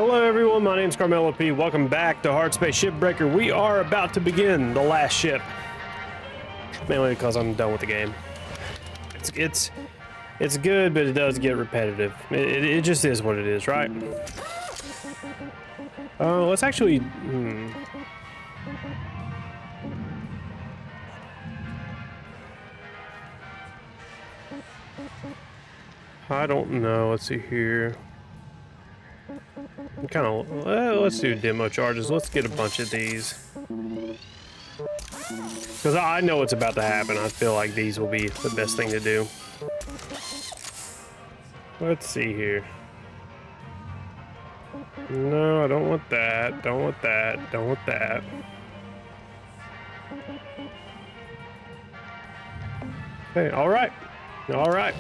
Hello everyone, my name is CarmelOP. Welcome back to Hardspace Shipbreaker. We are about to begin the last ship. Mainly because I'm done with the game. It's good, but it does get repetitive. It just is what it is, right? Let's actually... I don't know. Let's see here. Kind of. Let's do demo charges. Let's get a bunch of these. Because I know what's about to happen. I feel like these will be the best thing to do. Let's see here. No, I don't want that. Don't want that. Don't want that. Okay, all right. All right.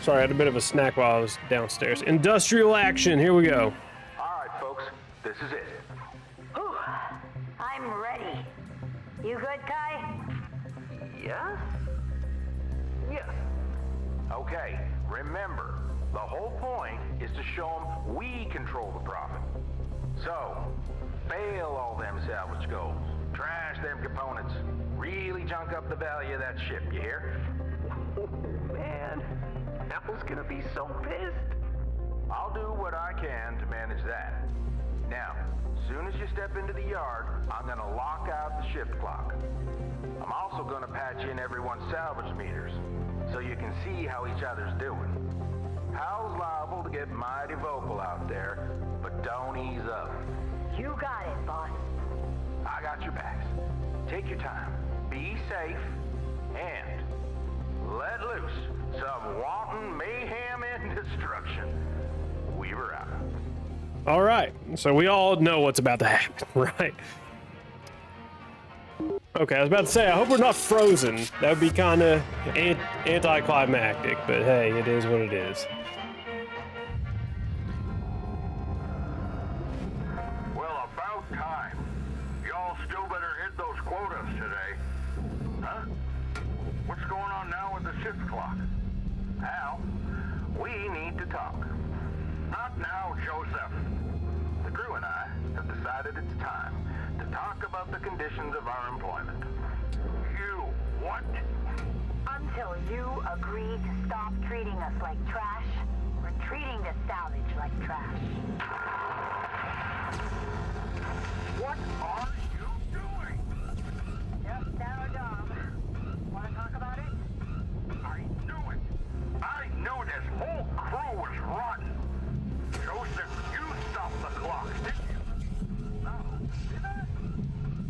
Sorry, I had a bit of a snack while I was downstairs. Industrial action, here we go. All right, folks, this is it. Ooh, I'm ready. You good, Kai? Yeah? Yes. Okay, remember, the whole point is to show them we control the profit. So, fail all them salvage goals, trash them components, really junk up the value of that ship, you hear? Oh, man. Apple's gonna be so pissed. I'll do what I can to manage that. Now, as soon as you step into the yard, I'm gonna lock out the shift clock. I'm also gonna patch in everyone's salvage meters, so you can see how each other's doing. Hal's liable to get mighty vocal out there, but don't ease up. You got it, boss. I got your backs. Take your time, be safe, and let loose some wanton mayhem and destruction. Weaver out. All right, so we all know what's about to happen, right? Okay, I was about to say, I hope we're not frozen. That would be kind of anticlimactic, but hey, it is what it is. Well, about time. Y'all still better hit those quotas today. Huh? What's going on now with the shift clock? Al, we need to talk. Not now, Joseph. The crew and I have decided it's time to talk about the conditions of our employment. You what? Until you agree to stop treating us like trash, we're treating the salvage like trash. What are you doing? Just our job. Want to talk about it? I knew it. I knew this whole crew was rotten. Joseph, you stopped the clock, didn't you? No, did I?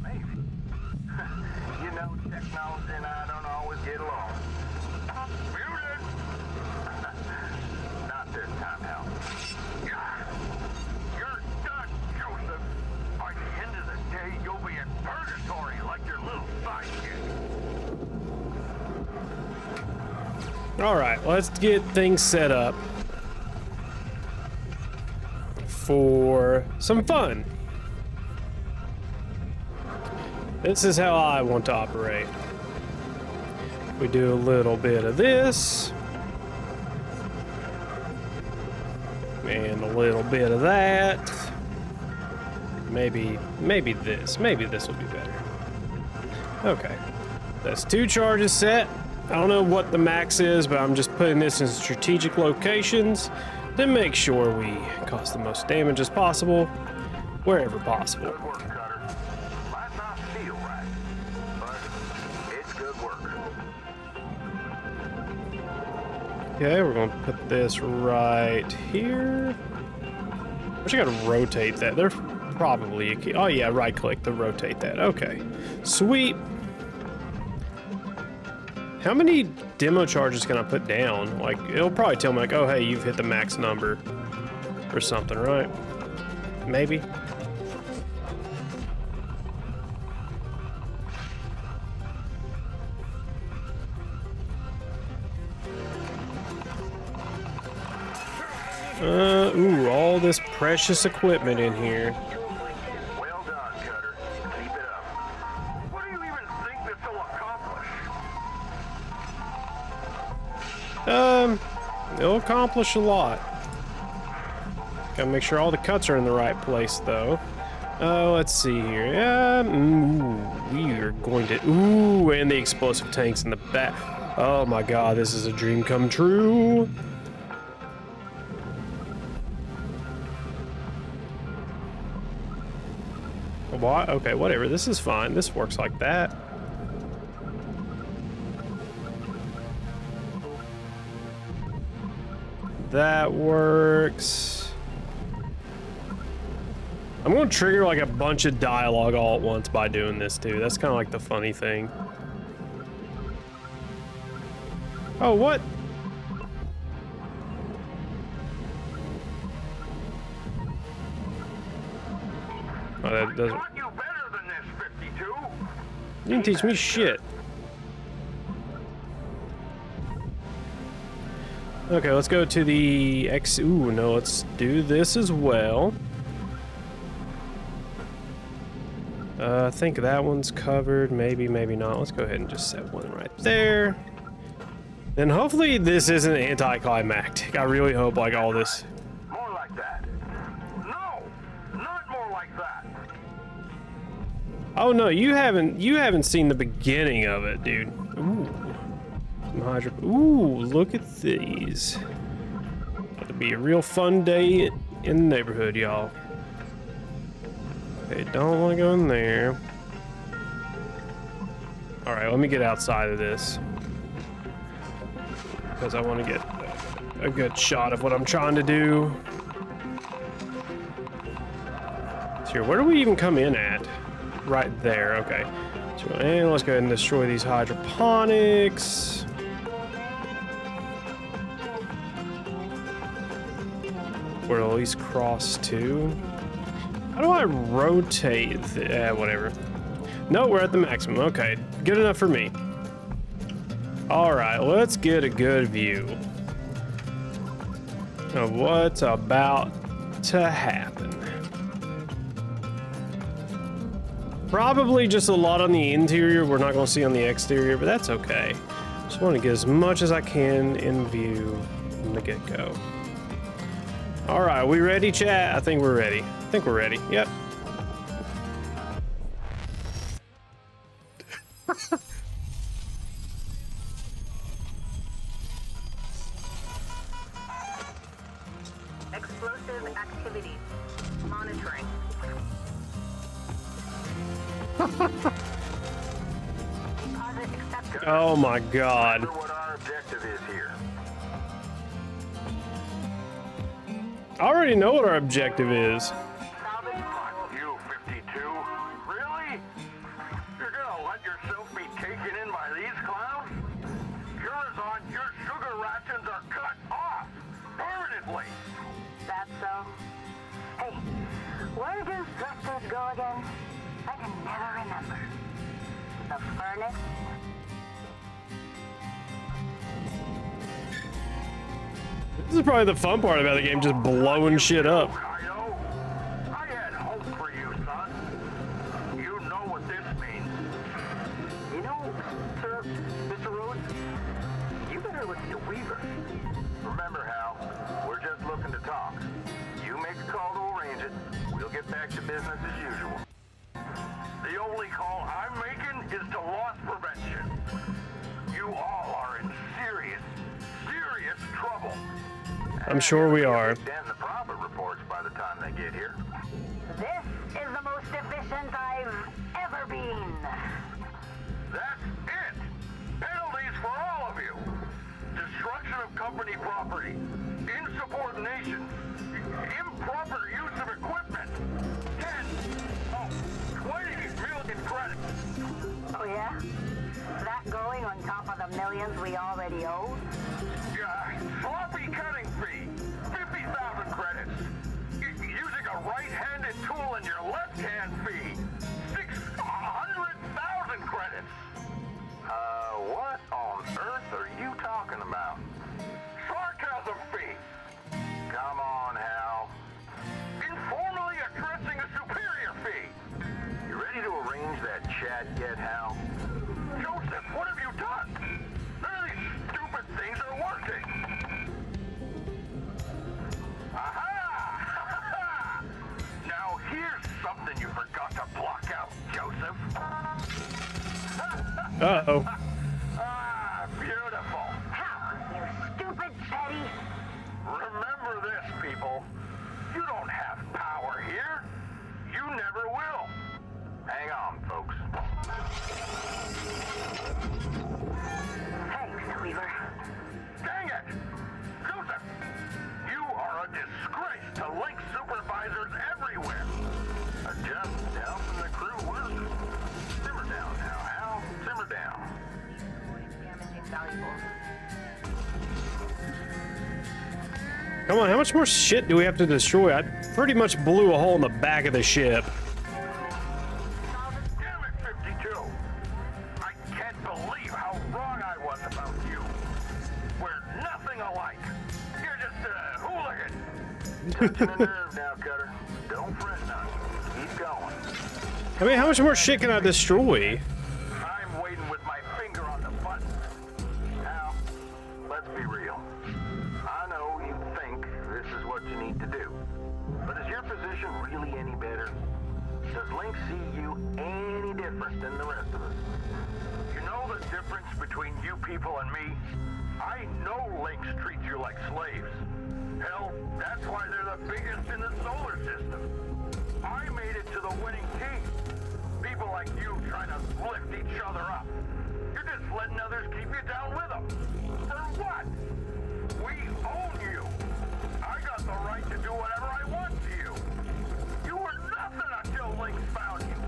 Maybe. You know, technology and I don't always get along. Muted! Not this time, Hal. You're done, Joseph. By the end of the day, you'll be in purgatory like your little sidekick. All right, let's get things set up for some fun. This is how I want to operate. We do a little bit of this. And a little bit of that. Maybe this. Maybe this will be better. Okay. That's 2 charges set. I don't know what the max is, but I'm just putting this in strategic locations to make sure we cause the most damage as possible, wherever possible. Good work, Cutter. Might not feel right, but it's good work. Okay, we're gonna put this right here. I gotta rotate that. There's probably a key. Oh yeah, right click to rotate that. Okay, sweet. How many demo charges can I put down? Like, it'll probably tell me like, oh hey, you've hit the max number or something, right? Maybe. Ooh, all this precious equipment in here. Well done, Cutter. Keep it up. What do you even think this will accomplish? It'll accomplish a lot. Gotta make sure all the cuts are in the right place, though. Let's see here. We are going to... Ooh, and the explosive tanks in the back. Oh my god, this is a dream come true. What? Okay, whatever. This is fine. This works like that. That works. I'm going to trigger like a bunch of dialogue all at once by doing this too. That's kind of like the funny thing. Oh, what? Oh, that doesn't... Taught you better than this, 52. You didn't teach me shit. Okay, let's go to the X... Ooh, no, let's do this as well. I think that one's covered. Maybe, maybe not. Let's go ahead and just set one right there. And hopefully this isn't anticlimactic. I really hope like all this... More like that. No, not more like that. Oh no, you haven't seen the beginning of it, dude. Ooh. Some hydro... Ooh, look at these. It'll be a real fun day in the neighborhood, y'all. Okay, don't want to go in there. Alright, let me get outside of this. Because I want to get a good shot of what I'm trying to do. So here, where do we even come in at? Right there, okay. So, and let's go ahead and destroy these hydroponics. Or at least cross two. How do I rotate whatever. No, we're at the maximum. Okay, good enough for me. All right, let's get a good view of what's about to happen. Probably just a lot on the interior we're not going to see on the exterior, but that's okay. Just want to get as much as I can in view from the get-go. All right, we ready, chat? I think we're ready. I think we're ready. Yep. Explosive activity. Monitoring. Deposit accepted. Oh my god. Remember what our objective is here. I already know what our objective is. Salvage part. You, 52? Really? You're gonna let yourself be taken in by these clowns? Curazon, your sugar rations are cut off permanently. That's so. Hey, where do thrusters go again? I can never remember. The furnace? This is probably the fun part about the game, just blowing shit up. I know. I had hope for you, son. You know what this means. You know, sir, Mr. Rhodes, you better listen to Weaver. Remember, Hal, we're just looking to talk. You make a call to arrange it. We'll get back to business as usual. The only call I'm making is to loss prevention. You all are in serious, serious trouble. I'm sure we are. Extend the profit reports by the time they get here. This is the most efficient I've ever been. That's it! Penalties for all of you! Destruction of company property, insubordination, improper use of equipment, 20 million credits. Oh yeah? That going on top of the millions we already owe? Sloppy cutting fee, 50,000 credits. Using a right-handed tool in your left-hand fee, 600,000 credits. What on earth are you talking about? Sarcasm fee. Come Uh-oh. Ah, beautiful. How, you stupid Teddy? Remember this, people. You don't have power here. You never will. Hang on, folks. Thanks, Weaver. Dang it! Joseph, you are a disgrace to Link supervisors everywhere. Just helping the crew work. Simmer down now, Hal. Simmer down. Damaging valuables. Come on, how much more shit do we have to destroy? I pretty much blew a hole in the back of the ship. Damn it, 52. I can't believe how wrong I was about you. We're nothing alike. You're just a hooligan. Touching a nerve now, Cutter. Don't fret none. Keep going. I mean, how much more shit can I destroy? I'm waiting with my finger on the button. Now, let's be real. I know you think this is what you need to do. But is your position really any better? Does Link see you any different than the rest of us? You know the difference between you people and me? I know Lynx treat you like slaves. Hell, that's why they're the biggest in the solar system. I made it to the winning team. People like you trying to lift each other up. You're just letting others keep you down with them. For what? We own you. I got the right to do whatever I want to you. You were nothing until Lynx found you.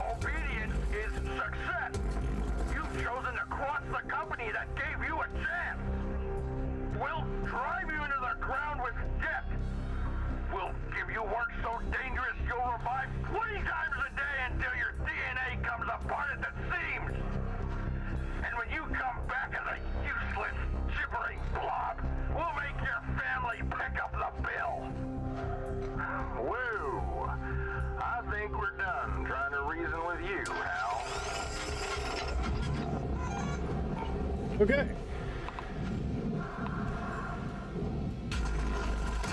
Obedience is success. You've chosen to cross the company that gave you a chance. We'll drive you into the ground with debt. We'll give you work so dangerous you'll revive 20 times a day until your DNA comes apart at the seams. And when you come back as a useless, gibbering blob, we'll make your family pick up the bill. Woo! I think we're done trying to reason with you, Hal. Okay.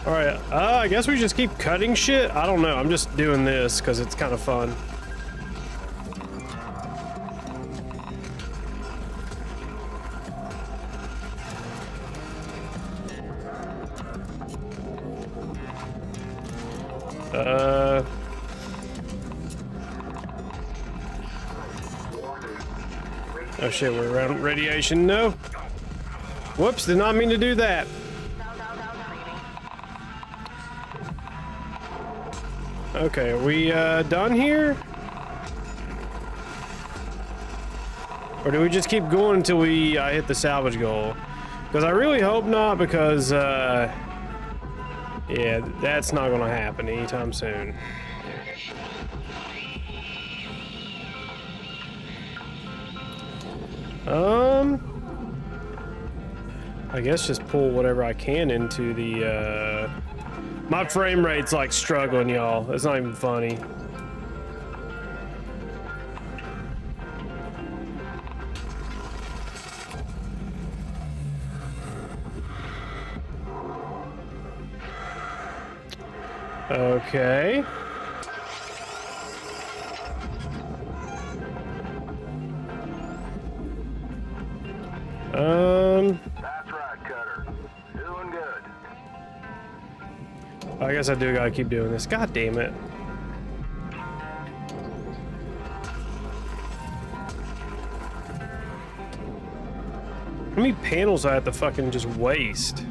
Alright, I guess we just keep cutting shit? I don't know, I'm just doing this because it's kind of fun. Oh shit, we're around radiation, no? Whoops, did not mean to do that. Okay, are we done here? Or do we just keep going until we hit the salvage goal? Because I really hope not, because yeah, that's not gonna happen anytime soon. I guess just pull whatever I can into the my frame rate's like struggling, y'all. It's not even funny. Okay. That's right, Cutter. Doing good. I guess I do gotta keep doing this. God damn it. How many panels I have to fucking just waste?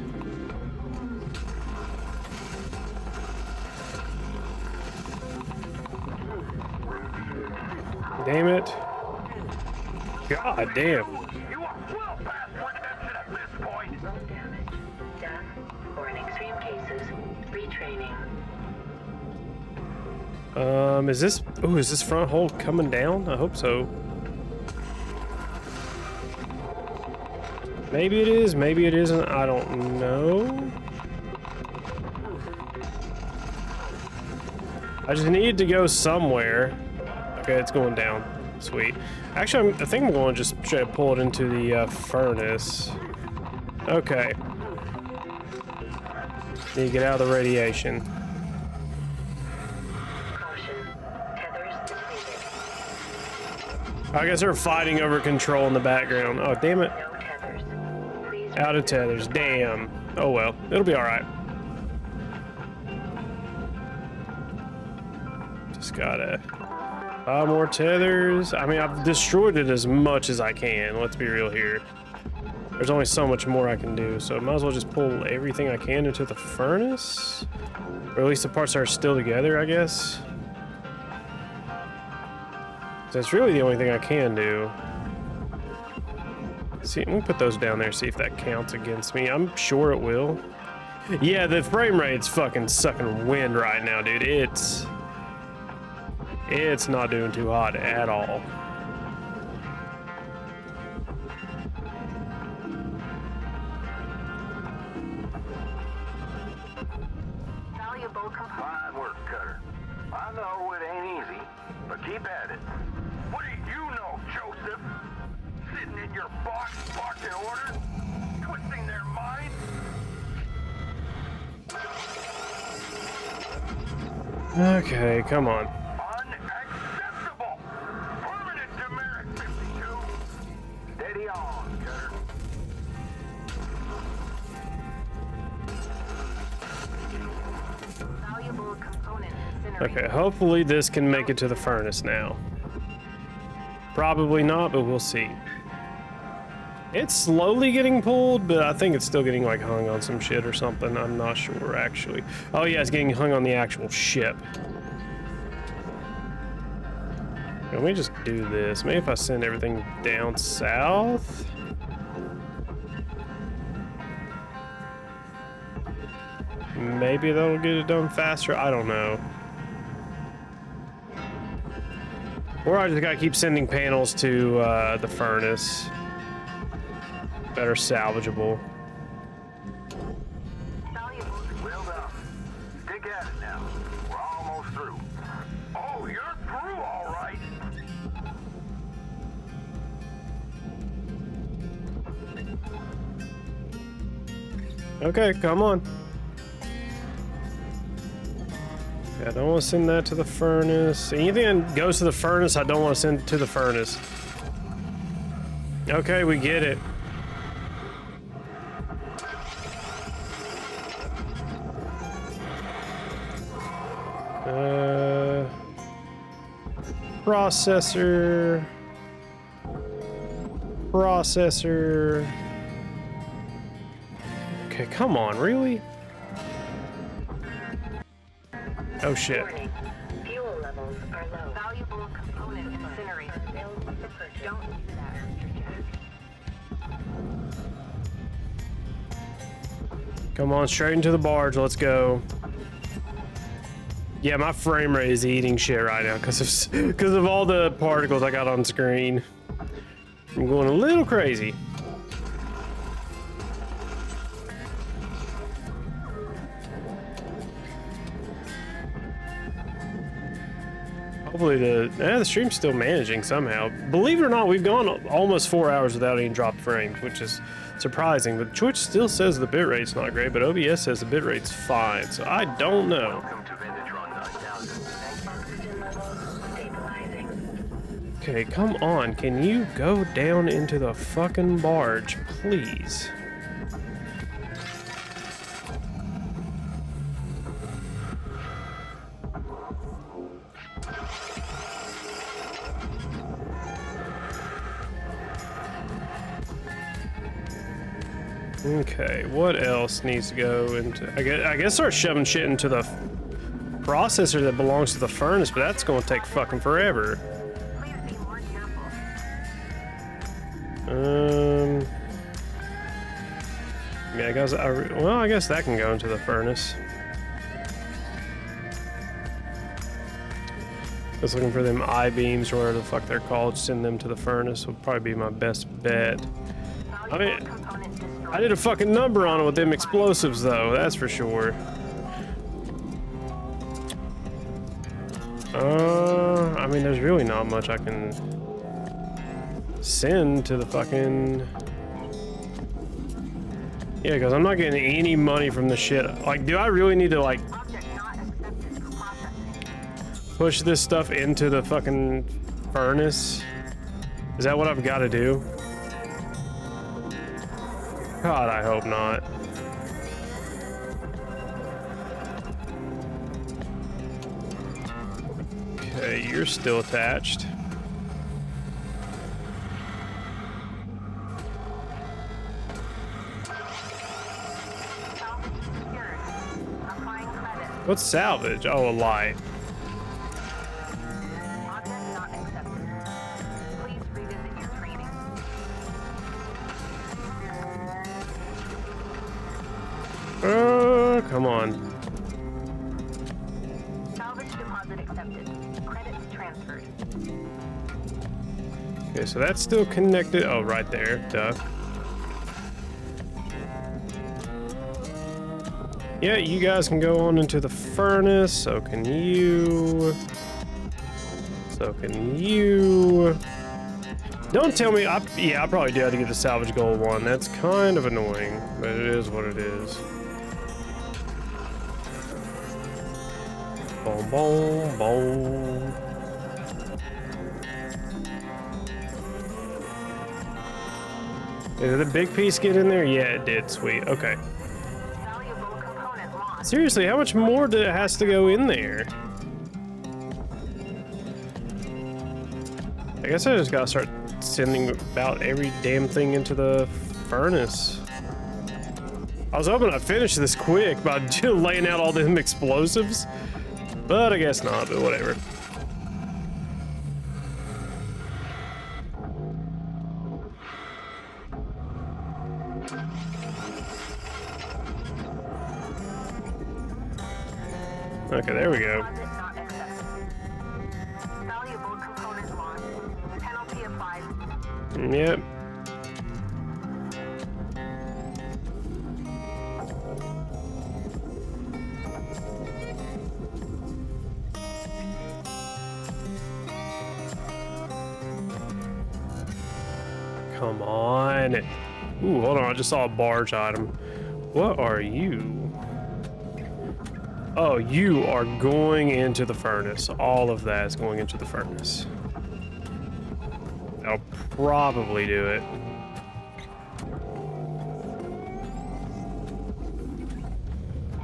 Damn it. God damn. You are well past redemption at this point. Low damage, death, or in extreme cases, retraining. Is this... Ooh, is this front hull coming down? I hope so. Maybe it is, maybe it isn't. I don't know. I just need to go somewhere. Okay, it's going down. Sweet. Actually, I think I'm going to just try to pull it into the furnace. Okay. Need to get out of the radiation. Caution, tethers depleted. I guess they're fighting over control in the background. Oh, damn it. No tethers. Please Out of tethers. Damn. Oh, well. It'll be all right. Just gotta... 5 more tethers. I mean, I've destroyed it as much as I can. Let's be real here. There's only so much more I can do, so I might as well just pull everything I can into the furnace. Or at least the parts that are still together, I guess. That's really the only thing I can do. See, let me put those down there, see if that counts against me. I'm sure it will. Yeah, the frame rate's fucking sucking wind right now, dude. It's not doing too hot at all. Valuable component. Fine work, Cutter. I know it ain't easy, but keep at it. What do you know, Joseph? Sitting in your box, barking orders, twisting their minds? Okay, come on. Unacceptable! Permanent demerit 52. Steady on, Cutter. Valuable component incinerated. Okay, hopefully this can make it to the furnace now. Probably not, but we'll see. It's slowly getting pulled, but I think it's still getting like hung on some shit or something. I'm not sure actually. Oh yeah, it's getting hung on the actual ship. Let me just do this. Maybe if I send everything down south. Maybe that'll get it done faster. I don't know. Or I just gotta keep sending panels to the furnace that are salvageable. Valuable. Well done. Stick at it now. We're almost through. Oh, you're through, all right. Okay, come on. Yeah, I don't want to send that to the furnace. Anything that goes to the furnace, I don't want to send to the furnace. Okay, we get it. Processor. Okay, come on, really? Oh shit. warning. Fuel levels are low. Valuable component incinerated. Available for purchase. Don't do that, Mr. Jack. Come on, straight into the barge. Let's go. Yeah, my frame rate is eating shit right now because of all the particles I got on screen. I'm going a little crazy. Hopefully the stream's still managing somehow. Believe it or not, we've gone almost 4 hours without any dropped frames, which is surprising. But Twitch still says the bitrate's not great, but OBS says the bitrate's fine. So I don't know. Welcome to Vindatron 9000. Oxygen levels stabilizing. Okay, come on. Can you go down into the fucking barge, please? Okay, what else needs to go into... I guess start shoving shit into the processor that belongs to the furnace, but that's going to take fucking forever. Please be more careful. Yeah, I guess that can go into the furnace. Just looking for them I-beams or whatever the fuck they're called. Send them to the furnace would probably be my best bet. I mean, Component destroyed. I did a fucking number on it with them explosives, though. That's for sure. I mean, there's really not much I can send to the fucking... Yeah, because I'm not getting any money from the shit. Like, do I really need to, like, Object not accepted for processing. push this stuff into the fucking furnace? Is that what I've got to do? God, I hope not. Okay, you're still attached. Salvage secured. Applying credit. What's salvage? Oh, a light. Object not accepted. Please revisit your training. Come on. Salvage deposit accepted. Credits transferred. Okay, so that's still connected. Oh, right there. Duh. Yeah, you guys can go on into the furnace. So can you. So can you. Don't tell me. Yeah, I probably do have to get the salvage goal one. That's kind of annoying, but it is what it is. Boom, boom, boom. Did the big piece get in there? Yeah, it did. Sweet. Okay. Valuable component lost. Seriously, how much more has to go in there? I guess I just gotta start sending about every damn thing into the furnace. I was hoping I'd finish this quick by laying out all them explosives, but I guess not, but whatever. Okay, there we go. Deposit not accepted. Valuable component lost. Penalty applied. Yep. Come on. Ooh, hold on. I just saw a barge item. What are you? Oh, you are going into the furnace. All of that is going into the furnace. I'll probably do it.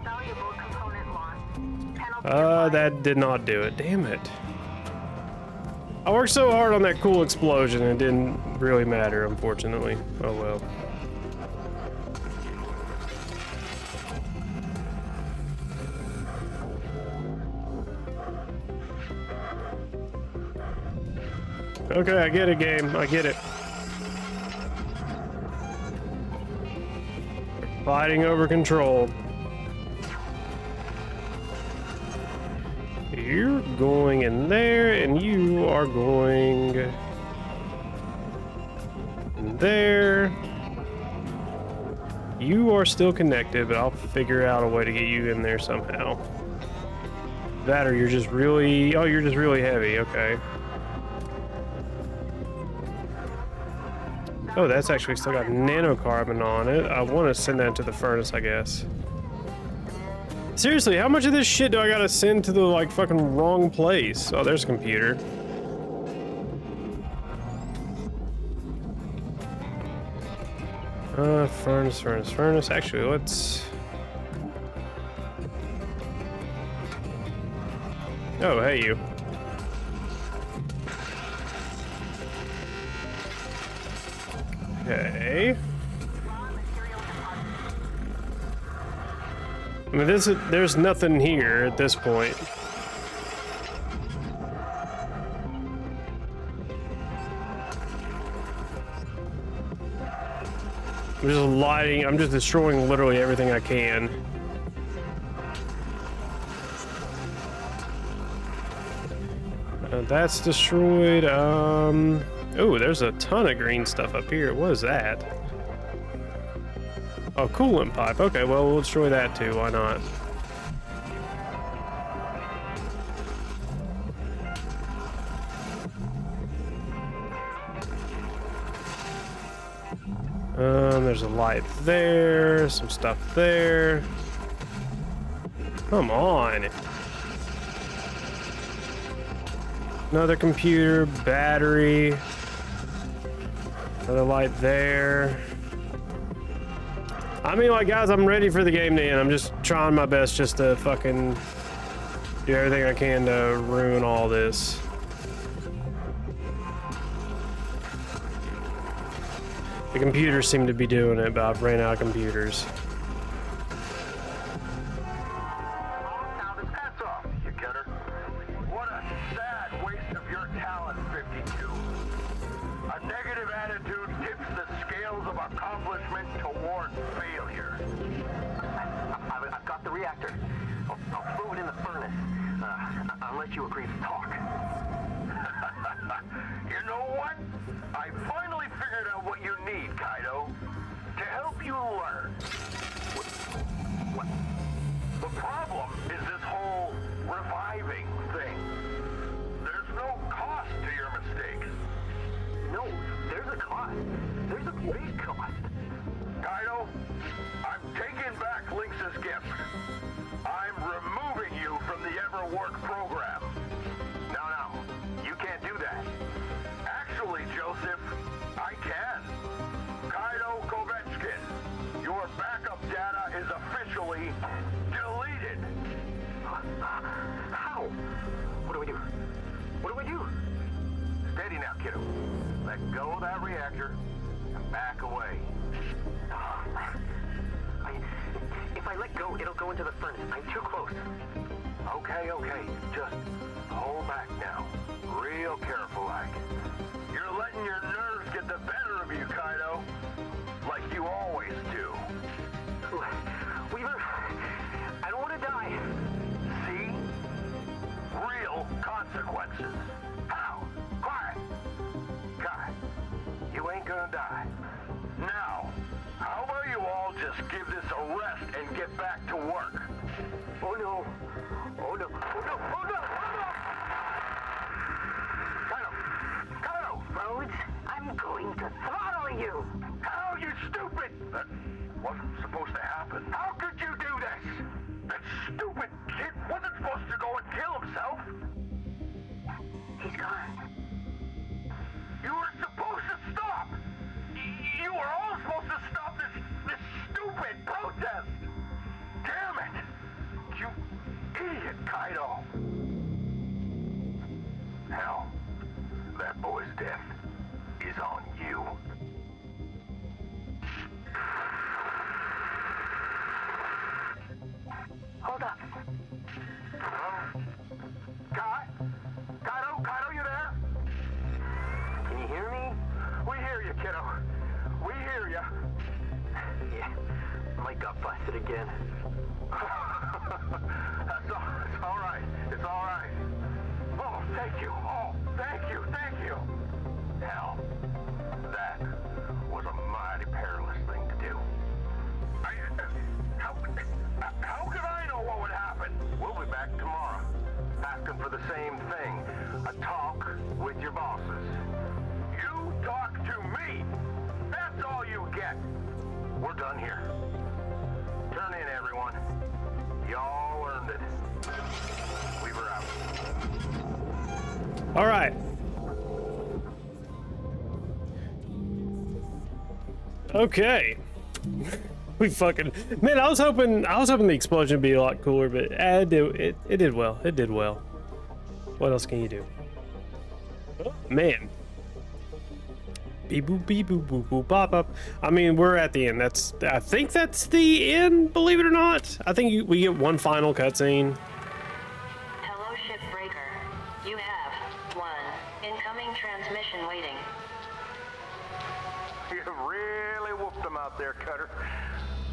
Valuable component lost. Penalty applied. That did not do it. Damn it. I worked so hard on that cool explosion, it didn't really matter, unfortunately. Oh well. Okay, I get it, game. I get it. Fighting over control. You're going in there, and you are going in there. You are still connected, but I'll figure out a way to get you in there somehow. That or you're just really... Oh, you're just really heavy. Okay. Oh, that's actually still got nanocarbon on it. I want to send that to the furnace, I guess. Seriously, how much of this shit do I gotta send to the, like, fucking wrong place? Oh, there's a computer. Furnace. Actually, let's... Oh, hey, you. Okay. I mean, there's nothing here at this point. I'm just lighting, I'm just destroying literally everything I can. That's destroyed. Oh, there's a ton of green stuff up here. What is that? Oh, coolant pipe. Okay, well, we'll destroy that too. Why not? There's a light there, some stuff there. Come on. Another computer, battery. Another light there. I mean, like, guys, I'm ready for the game to end. I'm just trying my best just to fucking do everything I can to ruin all this. The computers seem to be doing it, but I've ran out of computers. Now this hats off, you getter. What a sad waste of your talent, 52. A negative attitude tips the scales of accomplishment toward failure. I've got the reactor. I'll throw it in the furnace. Unless you agree to talk. You know what? I finally figured out what you need, Kaido. To help you learn. What? The problem is this whole reviving thing. There's no cost to your mistakes. No, there's a cost. There's a big cost. Kaido, I'm taking back Lynx's gift. I'm removing you from the Everwork program. No, you can't do that. Actually, Joseph, I can. Kaido Kovetskin, your backup data is officially deleted. How? What do we do? What do we do? Steady now, kiddo. Let go of that reactor and back away. If I let go, it'll go into the furnace. I'm too close. Okay. Just hold back now. Real careful, like. You're letting your nerves get the better of you, Kaido. Like you always do. Weaver, I don't want to die. See? Real consequences. How? Quiet. Got it. You ain't gonna die. Now, how about you all just give this a rest and get back to work? Oh no. Oh no. Kaido! Rhodes, I'm going to throttle you. How, you stupid? That wasn't supposed to happen. How could you do this? That stupid kid wasn't supposed to go and kill himself. He's gone. You were supposed to stop. You were all supposed to stop this stupid protest. Damn it. You idiot, Kaido. Hell, that boy's death is on you. Hold up. Kaido, you there? Can you hear me? We hear you, kiddo. We hear you. Yeah. Mike got busted again. It's all right. It's all right. Oh, thank you. Oh, thank you. Hell, that was a mighty perilous thing to do. How could I know what would happen? We'll be back tomorrow, asking for the same thing, a talk with your bosses. You talk to me. That's all you get. We're done here. Turn in, everyone. Y'all earned it. Weaver out. All right. Okay. We fucking, man, I was hoping the explosion would be a lot cooler, but it did well. It did well. What else can you do? Oh, man. Beep boop beep boop boop boop pop up. I mean, we're at the end. I think that's the end, believe it or not. I think we get one final cutscene. Hello, Shipbreaker. You have one incoming transmission waiting. You really whooped them out there, Cutter.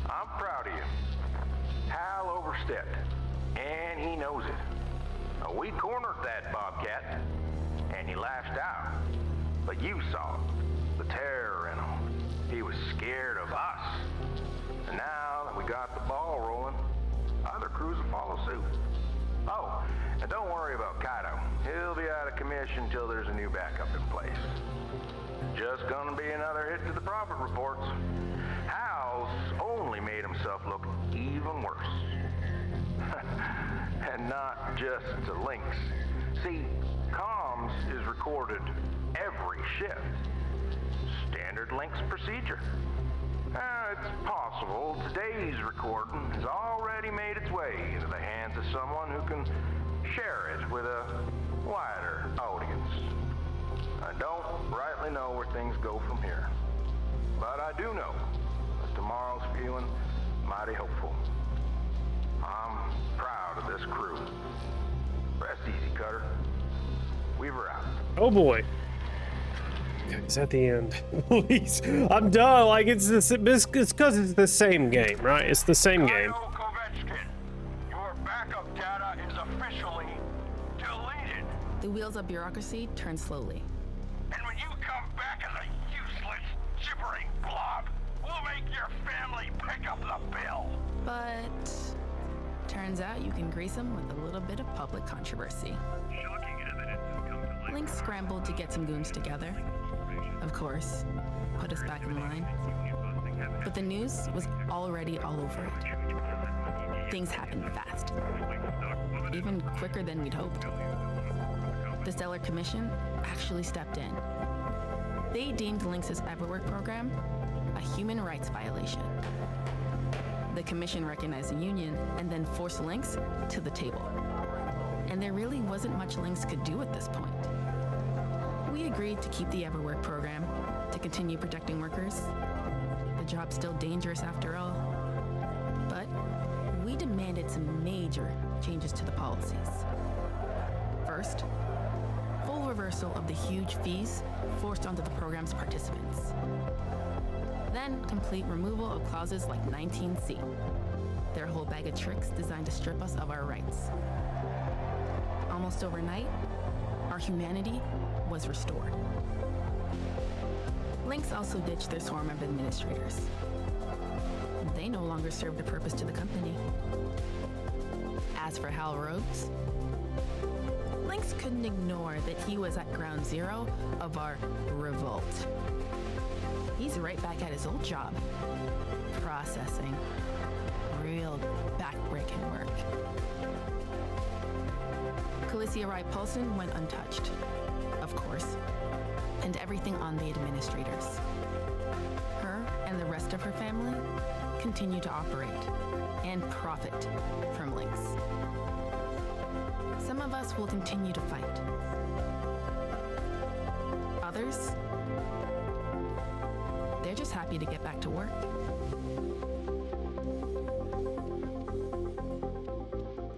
I'm proud of you. Hal overstepped, and he knows it. Now, we cornered that Bobcat, and he lashed out. But you saw the terror in him. He was scared of us. And now that we got the ball rolling, other crews will follow suit. Oh, and don't worry about Kaido. He'll be out of commission until there's a new backup in place. Just gonna be another hit to the profit reports. Hal's only made himself look even worse. And not just to Lynx. See, comms is recorded every shift. standard Lynx procedure. It's possible today's recording has already made its way into the hands of someone who can share it with a wider audience. I don't rightly know where things go from here, but I do know that tomorrow's feeling mighty hopeful. I'm proud of this crew. Rest easy, Cutter. Weaver out. Oh boy. Is that the end? Please, I'm done. Like it's because it's the same game, right? It's the same game. Your backup data is officially deleted. The wheels of bureaucracy turn slowly. And when you come back as a useless, gibbering blob, we'll make your family pick up the bill. But turns out you can grease them with a little bit of public controversy. Shocking evidence has come to light. Lynx scrambled to get some goons together. Of course, put us back in line. But the news was already all over it. Things happened fast. Even quicker than we'd hoped. The Stellar Commission actually stepped in. They deemed Lynx's Everwork program a human rights violation. The Commission recognized the union and then forced Lynx to the table. And there really wasn't much Lynx could do at this point. We agreed to keep the Everwork program, to continue protecting workers. The job's still dangerous after all. But we demanded some major changes to the policies. First, full reversal of the huge fees forced onto the program's participants. Then, complete removal of clauses like 19C. Their whole bag of tricks designed to strip us of our rights. Almost overnight, our humanity was restored. Lynx also ditched their swarm of administrators. They no longer served a purpose to the company. As for Hal Rhodes, Lynx couldn't ignore that he was at ground zero of our revolt. He's right back at his old job, processing real backbreaking work. Calicia Wright Paulson went untouched, of course, and everything on the administrators. Her and the rest of her family continue to operate and profit from Lynx. Some of us will continue to fight. Others, they're just happy to get back to work.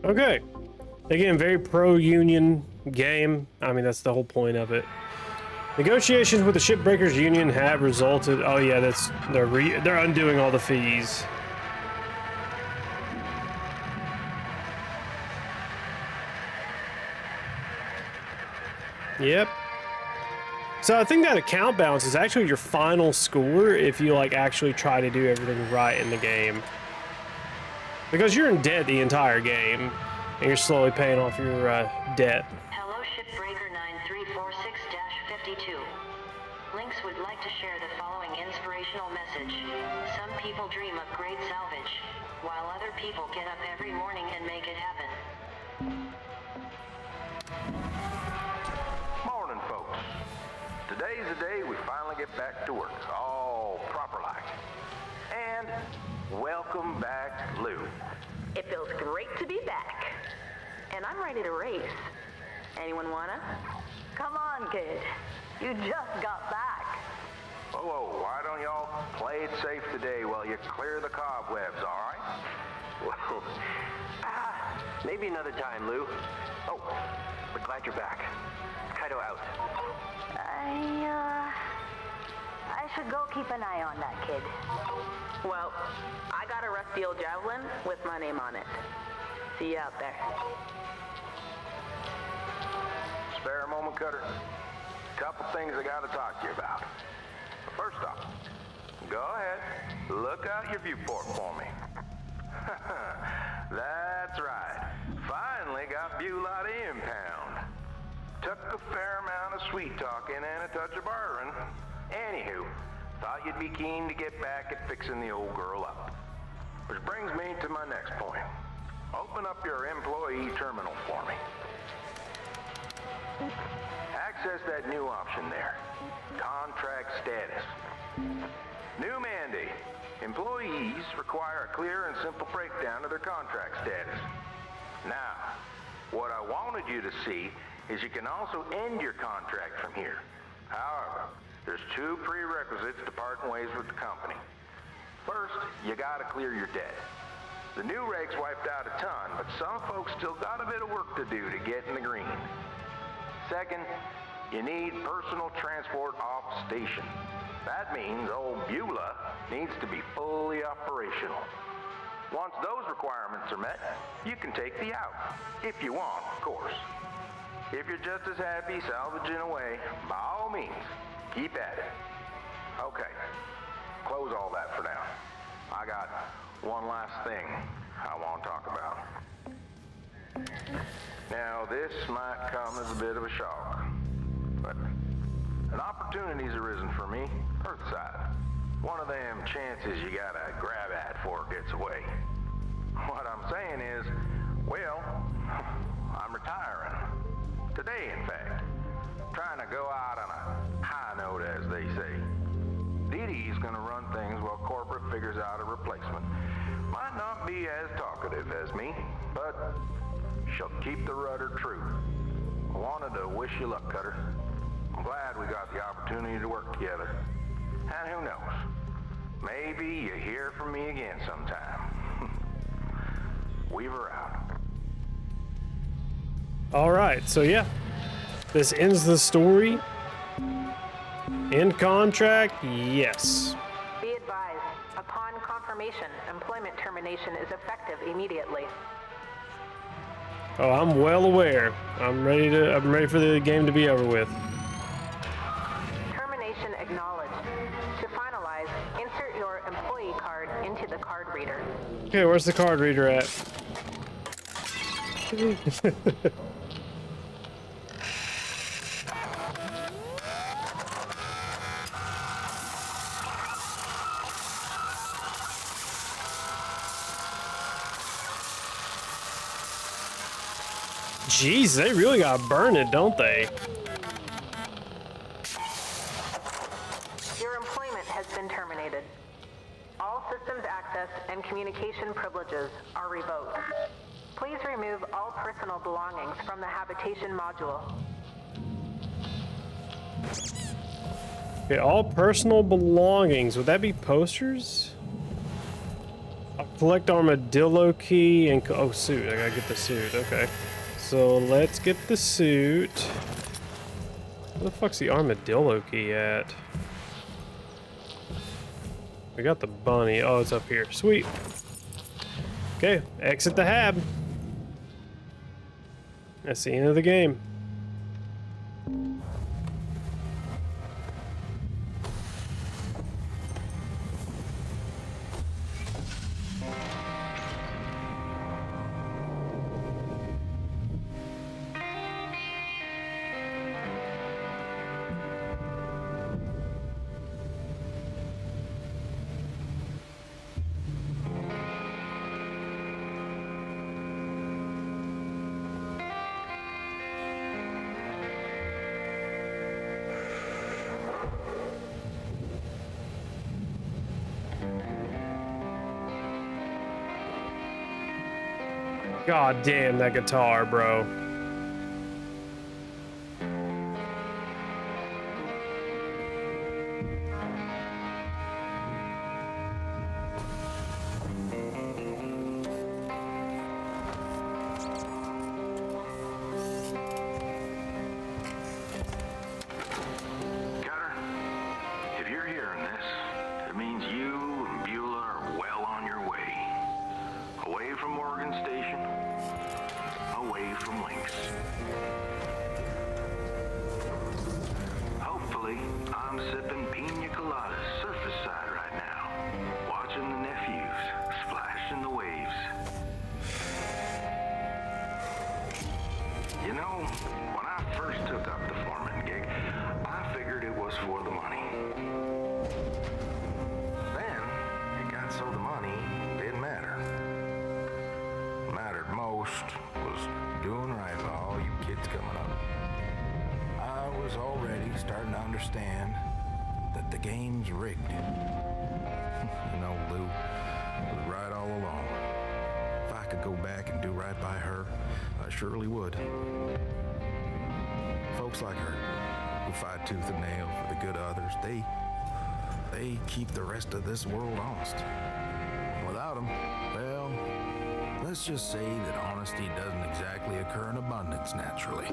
Okay. Again, very pro-union game. I mean, that's the whole point of it. Negotiations with the Shipbreakers union have resulted. Oh yeah, they're undoing all the fees. Yep. So I think that account balance is actually your final score if you like actually try to do everything right in the game. Because you're in debt the entire game, and you're slowly paying off your debt. Hello, Shipbreaker 9346-52. Lynx would like to share the following inspirational message. Some people dream of great salvage, while other people get up every morning and make it happen. Morning, folks. Today's the day we finally get back to work, all proper-like. And welcome back, Lou. It feels great to be back. And I'm ready to race. Anyone wanna? Come on, kid. You just got back. Whoa, why don't y'all play it safe today while you clear the cobwebs, all right? Well, maybe another time, Lou. Oh, but glad you're back. Kaido out. I should go keep an eye on that kid. Well, I got a rusty old javelin with my name on it. See you out there. Spare a moment, Cutter. Couple things I gotta talk to you about. First off, go ahead, look out your viewport for me. That's right. Finally got Beulah to impound. Took a fair amount of sweet talking and a touch of bartering. Anywho, thought you'd be keen to get back at fixing the old girl up. Which brings me to my next point. Open up your employee terminal for me. access that new option there. Contract status. New mandate. Employees require a clear and simple breakdown of their contract status. Now, what I wanted you to see is you can also end your contract from here. However, there's two prerequisites to parting ways with the company. First, you gotta clear your debt. The new regs wiped out a ton, but some folks still got a bit of work to do to get in the green. Second, you need personal transport off station. That means old Beulah needs to be fully operational. Once those requirements are met, you can take the out, if you want, of course. If you're just as happy salvaging away, by all means, keep at it. Okay, close all that for now. I got one last thing I want to talk about. Now, this might come as a bit of a shock, but an opportunity's arisen for me, Earthside. One of them chances you gotta grab at before it gets away. What I'm saying is, well, I'm retiring. Today, in fact. Trying to go out on a high note, as they say. Dee Dee's gonna run things while corporate figures out a replacement. Might not be as talkative as me, but she'll keep the rudder true. I wanted to wish you luck, Cutter. I'm glad we got the opportunity to work together. And who knows, maybe you hear from me again sometime. Weaver out. All right, so yeah, this ends the story. End contract, yes. Be advised, upon confirmation, employment termination is effective immediately. Oh, I'm well aware. I'm ready for the game to be over with. Termination acknowledged. To finalize, insert your employee card into the card reader. Okay, where's the card reader at? Jeez, they really gotta burn it, don't they? Your employment has been terminated. All systems access and communication privileges are revoked. Please remove all personal belongings from the habitation module. Okay, all personal belongings. Would that be posters? I'll collect armadillo key and oh, suit. I gotta get the suit. Okay. So let's get the suit. Where the fuck's the armadillo key at? We got the bunny. Oh, it's up here. Sweet. Okay, exit the hab. That's the end of the game. God damn that guitar, bro. Cutter, if you're hearing this, it means you and Beulah are well on your way. Away from Morgan Station, away from Lynx. Hopefully, I'm sipping pina coladas surface side right now, watching the nephews splash in the waves. You know, when I first took up the foreman gig, I figured it was for the money. Then, it got so the money didn't matter. What mattered most was doing right by all you kids coming up. I was was already starting to understand that the game's rigged. You know, Lou was right all along. If I could go back and do right by her, I surely would. Folks like her, who fight tooth and nail for the good of others, they keep the rest of this world honest. Without them, well, let's just say that honesty doesn't exactly occur in abundance naturally.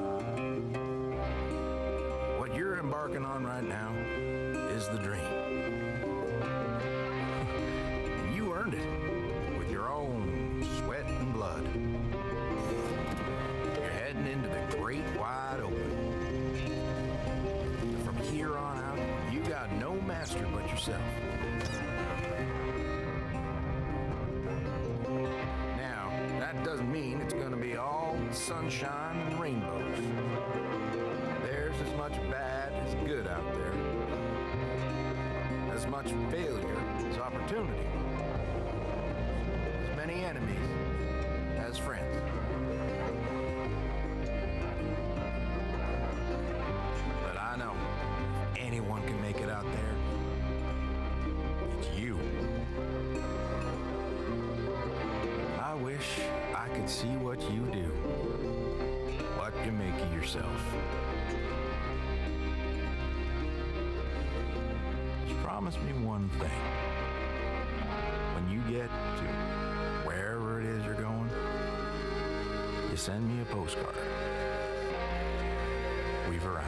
What you're embarking on right now is the dream. And you earned it with your own sweat and blood. You're heading into the great wide open. From here on out, you got no master but yourself. Now, that doesn't mean it's going to be all sunshine and rainbows. There's as much bad as good out there. As much failure as opportunity. As many enemies as friends. But I know if anyone can make it out there, it's you. I wish I could see what you do. What you make of yourself. Just promise me one thing. When you get to wherever it is you're going, you send me a postcard. Weaver out.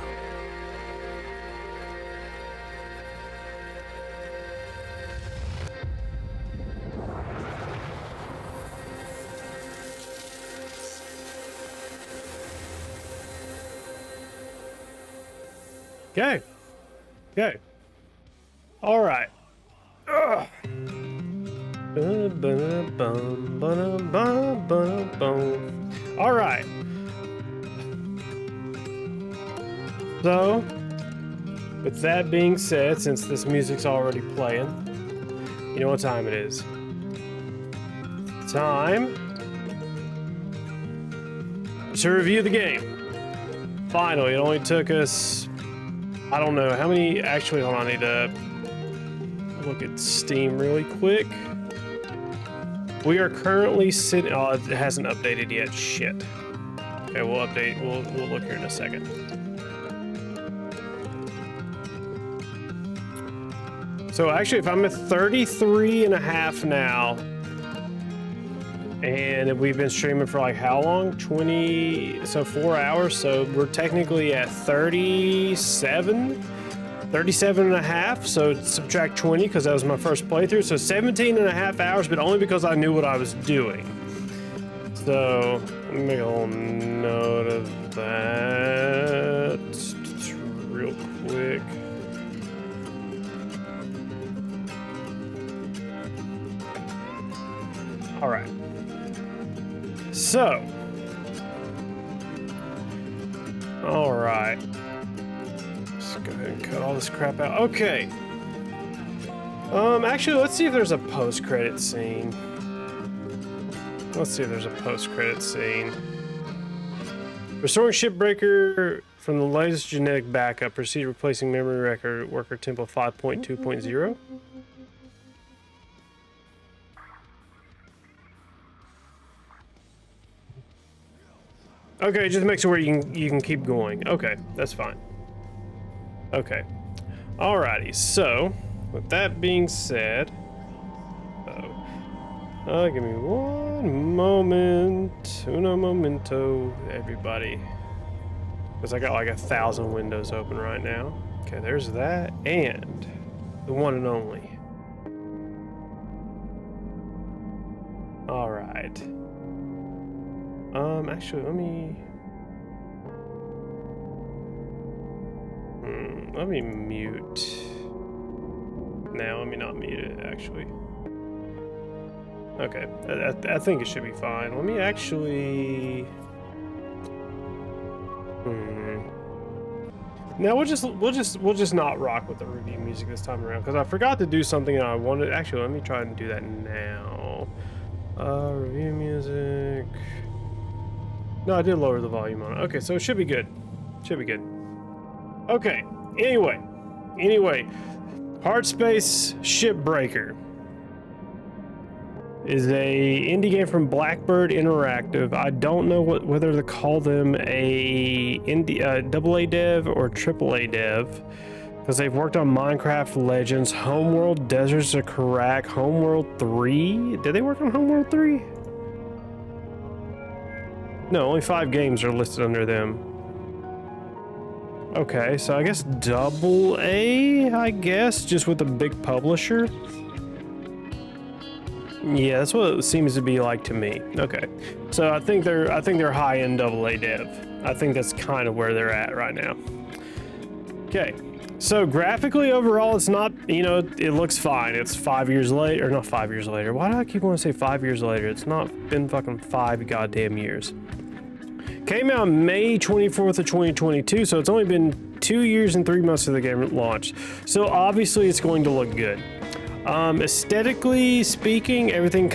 Okay. Okay. All right. Ugh. All right. So, with that being said, since this music's already playing, you know what time it is. Time to review the game. Finally, it only took us, I don't know how many. Actually, hold on, I need to look at Steam really quick. We are currently sitting. Oh, it hasn't updated yet. Shit. Okay, we'll update. We'll look here in a second. So actually, if I'm at 33 and a half now, and we've been streaming for like how long? 4 hours. So we're technically at 37 and a half. So subtract 20 because that was my first playthrough. So 17 and a half hours, but only because I knew what I was doing. So let me make a little note of that real quick. All right. So, all right. Let's go ahead and cut all this crap out. Okay. Actually, let's see if there's a post-credit scene. Let's see if there's a post-credit scene. Restoring Shipbreaker from the latest genetic backup. Proceed replacing memory record worker template 5.2.0. Okay, just make sure you can keep going. Okay, that's fine. Okay. Alrighty, so with that being said, give me one moment, uno momento, everybody, because I got like 1,000 windows open right now. Okay, there's that, and the one and only. All right. Actually, let me mute. Now, let me not mute it, actually. Okay, I think it should be fine. Let me actually... Now we'll just not rock with the review music this time around because I forgot to do something that I wanted. Actually, let me try and do that now. Review music. No, I did lower the volume on it. Okay, so it should be good. Should be good. Okay, anyway, Hardspace Shipbreaker is a indie game from Blackbird Interactive. I don't know whether to call them a AA dev or AAA dev, because they've worked on Minecraft Legends, Homeworld, Deserts of Karak, Homeworld 3. Did they work on Homeworld 3? No, only 5 games are listed under them. Okay, so I guess AA, I guess, just with a big publisher. Yeah, that's what it seems to be like to me. Okay, so I think they're high-end AA dev. I think that's kind of where they're at right now. Okay, so graphically overall, it's not, you know, it looks fine. It's 5 years later, or not 5 years later. Why do I keep wanting to say 5 years later? It's not been fucking 5 goddamn years. Came out May 24th of 2022, so it's only been 2 years and 3 months since the game launched. So obviously it's going to look good. Aesthetically speaking, everything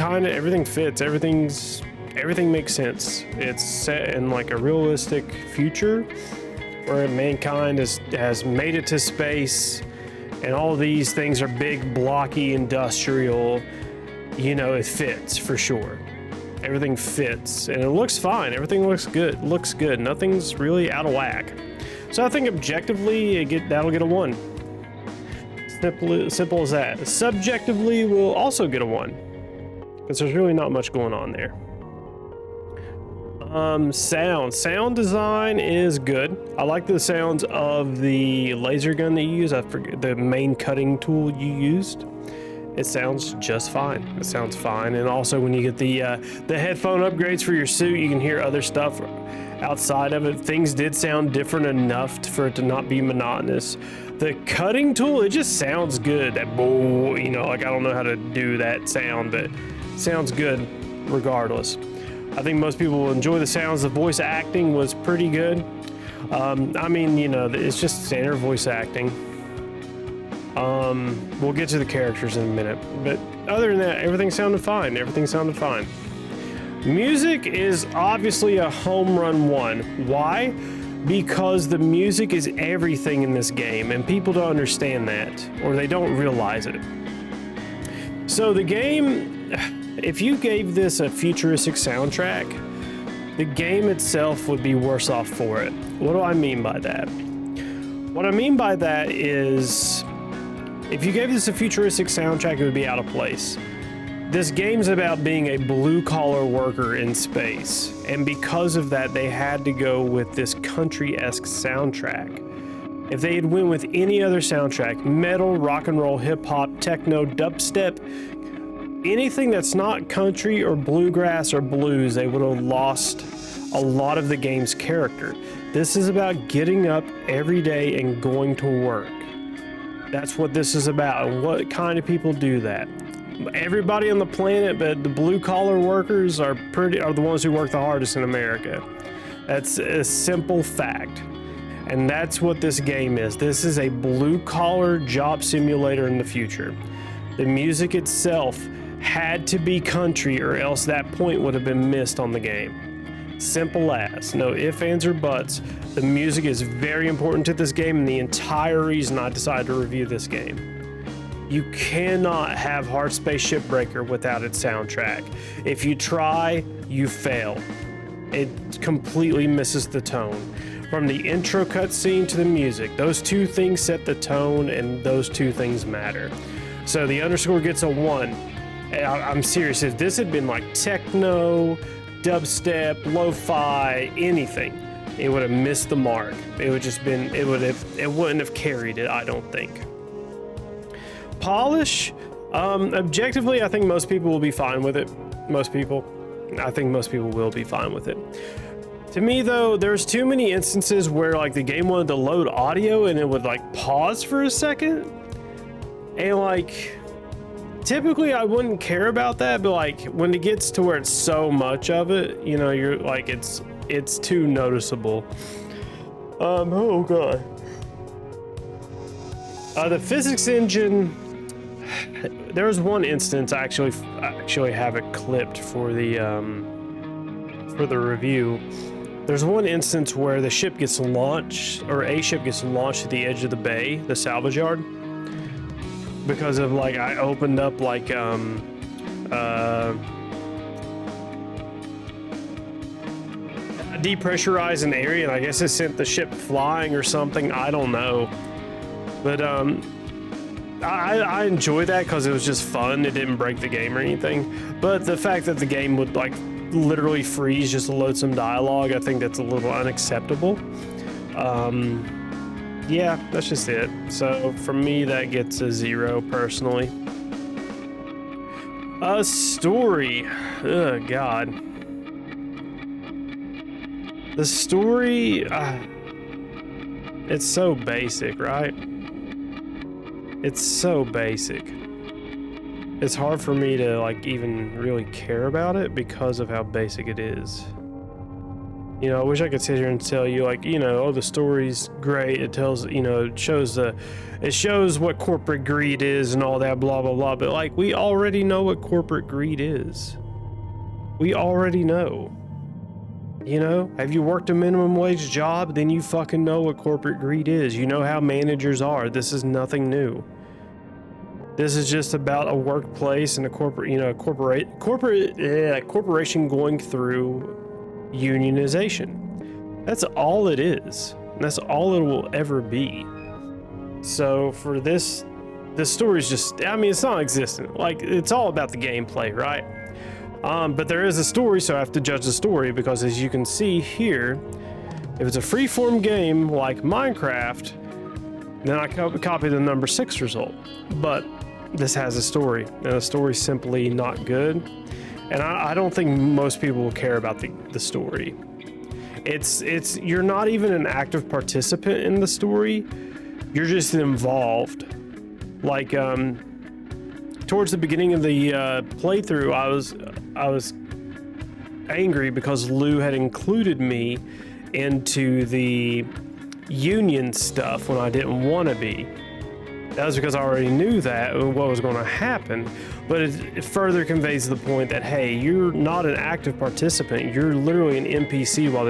fits. Everything makes sense. It's set in like a realistic future where mankind has made it to space, and all these things are big, blocky, industrial. You know, it fits for sure. Everything fits, and it looks fine. Everything looks good. Nothing's really out of whack. So I think objectively, that'll get a 1. Simple as that. Subjectively, we'll also get a 1, because there's really not much going on there. Sound design is good. I like the sounds of the laser gun that you use. I forget the main cutting tool you used. It sounds just fine. It sounds fine. And also when you get the headphone upgrades for your suit, you can hear other stuff outside of it. Things did sound different enough for it to not be monotonous. The cutting tool, it just sounds good. That boom, you know, like I don't know how to do that sound, but it sounds good regardless. I think most people will enjoy the sounds. The voice acting was pretty good. I mean, you know, it's just standard voice acting. We'll get to the characters in a minute, but other than that, everything sounded fine. Music is obviously a home run 1. Why? Because the music is everything in this game, and people don't understand that, or they don't realize it. So the game, if you gave this a futuristic soundtrack, the game itself would be worse off for it. What do I mean by that? What I mean by that is, if you gave this a futuristic soundtrack, it would be out of place. This game's about being a blue-collar worker in space, and because of that, they had to go with this country-esque soundtrack. If they had went with any other soundtrack, metal, rock and roll, hip-hop, techno, dubstep, anything that's not country or bluegrass or blues, they would have lost a lot of the game's character. This is about getting up every day and going to work. That's what this is about, and what kind of people do that. Everybody on the planet, but the blue-collar workers are the ones who work the hardest in America. That's a simple fact. And that's what this game is. This is a blue-collar job simulator in the future. The music itself had to be country, or else that point would have been missed on the game. Simple as. No ifs, ands, or buts. The music is very important to this game, and the entire reason I decided to review this game. You cannot have Hardspace Shipbreaker without its soundtrack. If you try, you fail. It completely misses the tone. From the intro cutscene to the music, those two things set the tone, and those two things matter. So the underscore gets a 1. I'm serious. If this had been like techno, dubstep, lo-fi, anything, it would have missed the mark. It wouldn't have carried it, I don't think. Polish, objectively, I think most people will be fine with it. I think most people will be fine with it. To me though, there's too many instances where like the game wanted to load audio and it would like pause for a second. And like, typically I wouldn't care about that, but like when it gets to where it's so much of it, you know, you're like, it's too noticeable. Oh god. The physics engine, there was one instance I actually have it clipped for the review, There's one instance where the ship gets launched, or a ship gets launched to the edge of the bay, the salvage yard, because of like I opened up like depressurized an area, and I guess it sent the ship flying or something. I don't know, but I enjoy that because it was just fun. It didn't break the game or anything. But the fact that the game would like literally freeze just to load some dialogue, I think that's a little unacceptable. Yeah, that's just it. So for me, that gets a 0 personally. A story. Oh God. The story, it's so basic, right? It's so basic. It's hard for me to like even really care about it because of how basic it is. You know, I wish I could sit here and tell you like, you know, oh, the story's great. It tells, you know, it shows what corporate greed is and all that blah, blah, blah. But like, we already know what corporate greed is. We already know. You know, have you worked a minimum wage job? Then you fucking know what corporate greed is. You know how managers are. This is nothing new. This is just about a workplace and a corporate, you know, corporation going through unionization. That's all it is. That's all it will ever be. So for this story is just, I mean, it's non-existent. Like, it's all about the gameplay, right? But there is a story, so I have to judge the story because as you can see here, if it's a freeform game like Minecraft, then I copy the number 6 result. But this has a story, and the story's simply not good. And I don't think most people will care about the story. You're not even an active participant in the story. You're just involved. Like, towards the beginning of the playthrough, I was angry because Lou had included me into the union stuff when I didn't want to be. That was because I already knew that what was going to happen, but it further conveys the point that hey, you're not an active participant. You're literally an NPC while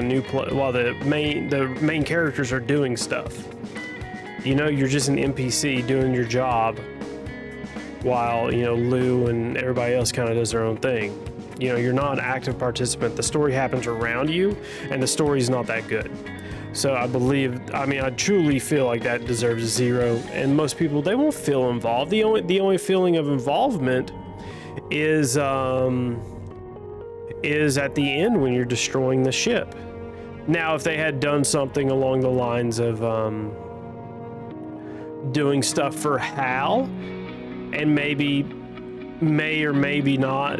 the main characters are doing stuff. You know, you're just an NPC doing your job while, you know, Lou and everybody else kind of does their own thing. You know, you're not an active participant. The story happens around you, and the story's not that good. So I truly feel like that deserves a 0. And most people, they won't feel involved. The only feeling of involvement is at the end when you're destroying the ship. Now, if they had done something along the lines of doing stuff for Hal, and maybe may or maybe not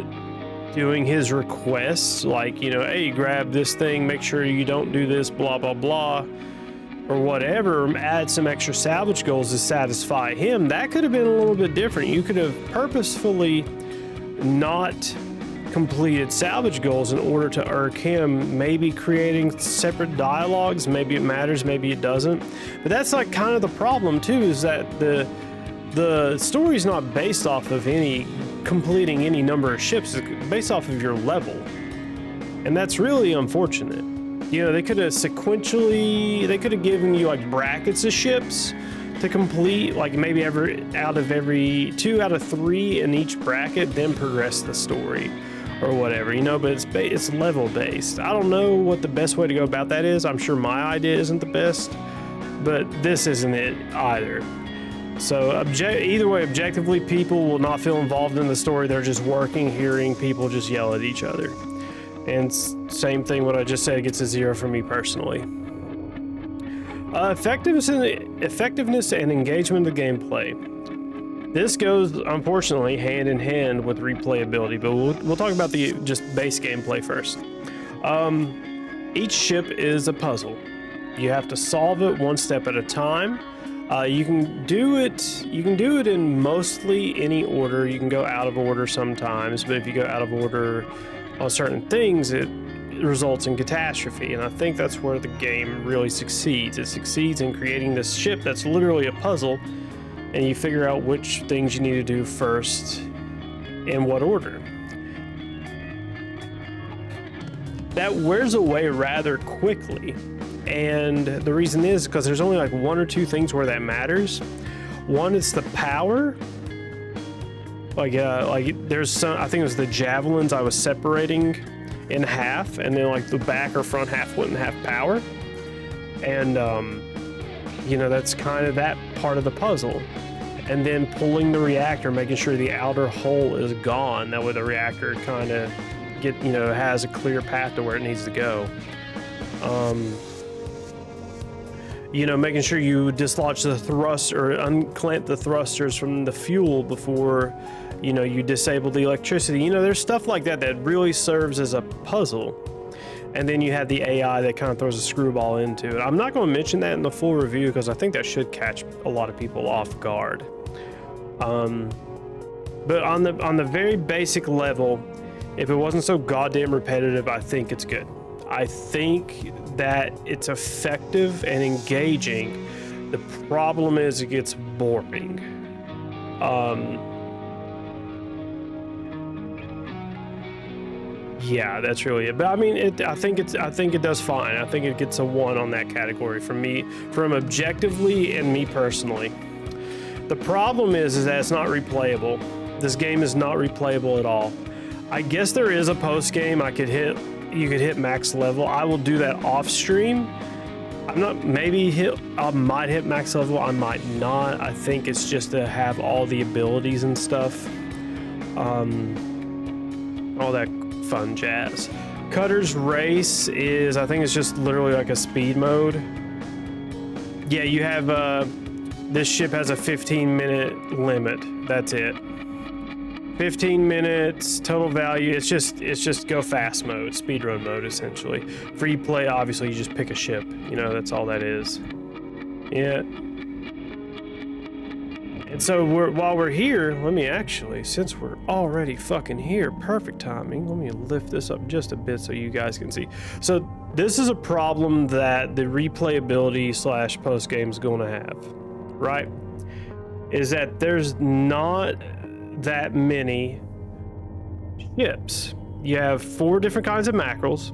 doing his requests, like, you know, hey, grab this thing, make sure you don't do this, blah, blah, blah, or whatever, add some extra salvage goals to satisfy him, that could have been a little bit different. You could have purposefully not completed salvage goals in order to irk him, maybe creating separate dialogues. Maybe it matters, maybe it doesn't. But that's like kind of the problem too, is that the story's not based off of completing any number of ships. It's based off of your level, and that's really unfortunate. You know, they could have given you like brackets of ships to complete, like maybe out of every 2 out of 3 in each bracket, then progress the story or whatever, you know. But it's level based. I don't know what the best way to go about that is. I'm sure my idea isn't the best, but this isn't it either. So either way, objectively, people will not feel involved in the story. They're just working, hearing people just yell at each other. And same thing, what I just said gets a 0 for me personally. Effectiveness and engagement of the gameplay. This goes, unfortunately, hand in hand with replayability, but we'll talk about the just base gameplay first. Each ship is a puzzle. You have to solve it one step at a time. You can do it in mostly any order. You can go out of order sometimes, but if you go out of order on certain things, it results in catastrophe. And I think that's where the game really succeeds. It succeeds in creating this ship that's literally a puzzle, and you figure out which things you need to do first in what order. that wears away rather quickly. And the reason is because there's only like one or two things where that matters. One is the power. Like there's some, I think it was the javelins I was separating in half, and then like the back or front half wouldn't have power. And you know, that's kind of that part of the puzzle. And then pulling the reactor, making sure the outer hull is gone. That way the reactor kind of has a clear path to where it needs to go. You know, making sure you dislodge the thruster or unclamp the thrusters from the fuel before, you know, you disable the electricity. You know, there's stuff like that that really serves as a puzzle. And then you have the AI that kind of throws a screwball into it. I'm not going to mention that in the full review because I think that should catch a lot of people off guard. But on the very basic level, if it wasn't so goddamn repetitive, I think it's good. I think that it's effective and engaging. The problem is it gets boring. Yeah, that's really it. But I mean, I think it does fine. I think it gets a 1 on that category from me, from objectively and me personally. The problem is that it's not replayable. This game is not replayable at all. I guess there is a post game you could hit max level. I will do that off stream. I might hit max level, I might not. I think it's just to have all the abilities and stuff. All that fun jazz. Cutter's Race is, I think it's just literally like a speed mode. Yeah, you have, this ship has a 15-minute limit. That's it. 15 minutes, total value. It's just go fast mode, speedrun mode, essentially. Free play, obviously, you just pick a ship. You know, that's all that is. Yeah. And so while we're here, let me actually, since we're already fucking here, perfect timing, let me lift this up just a bit so you guys can see. So this is a problem that the replayability / post game is going to have, right? Is that there's not that many ships. You have 4 different kinds of mackerels,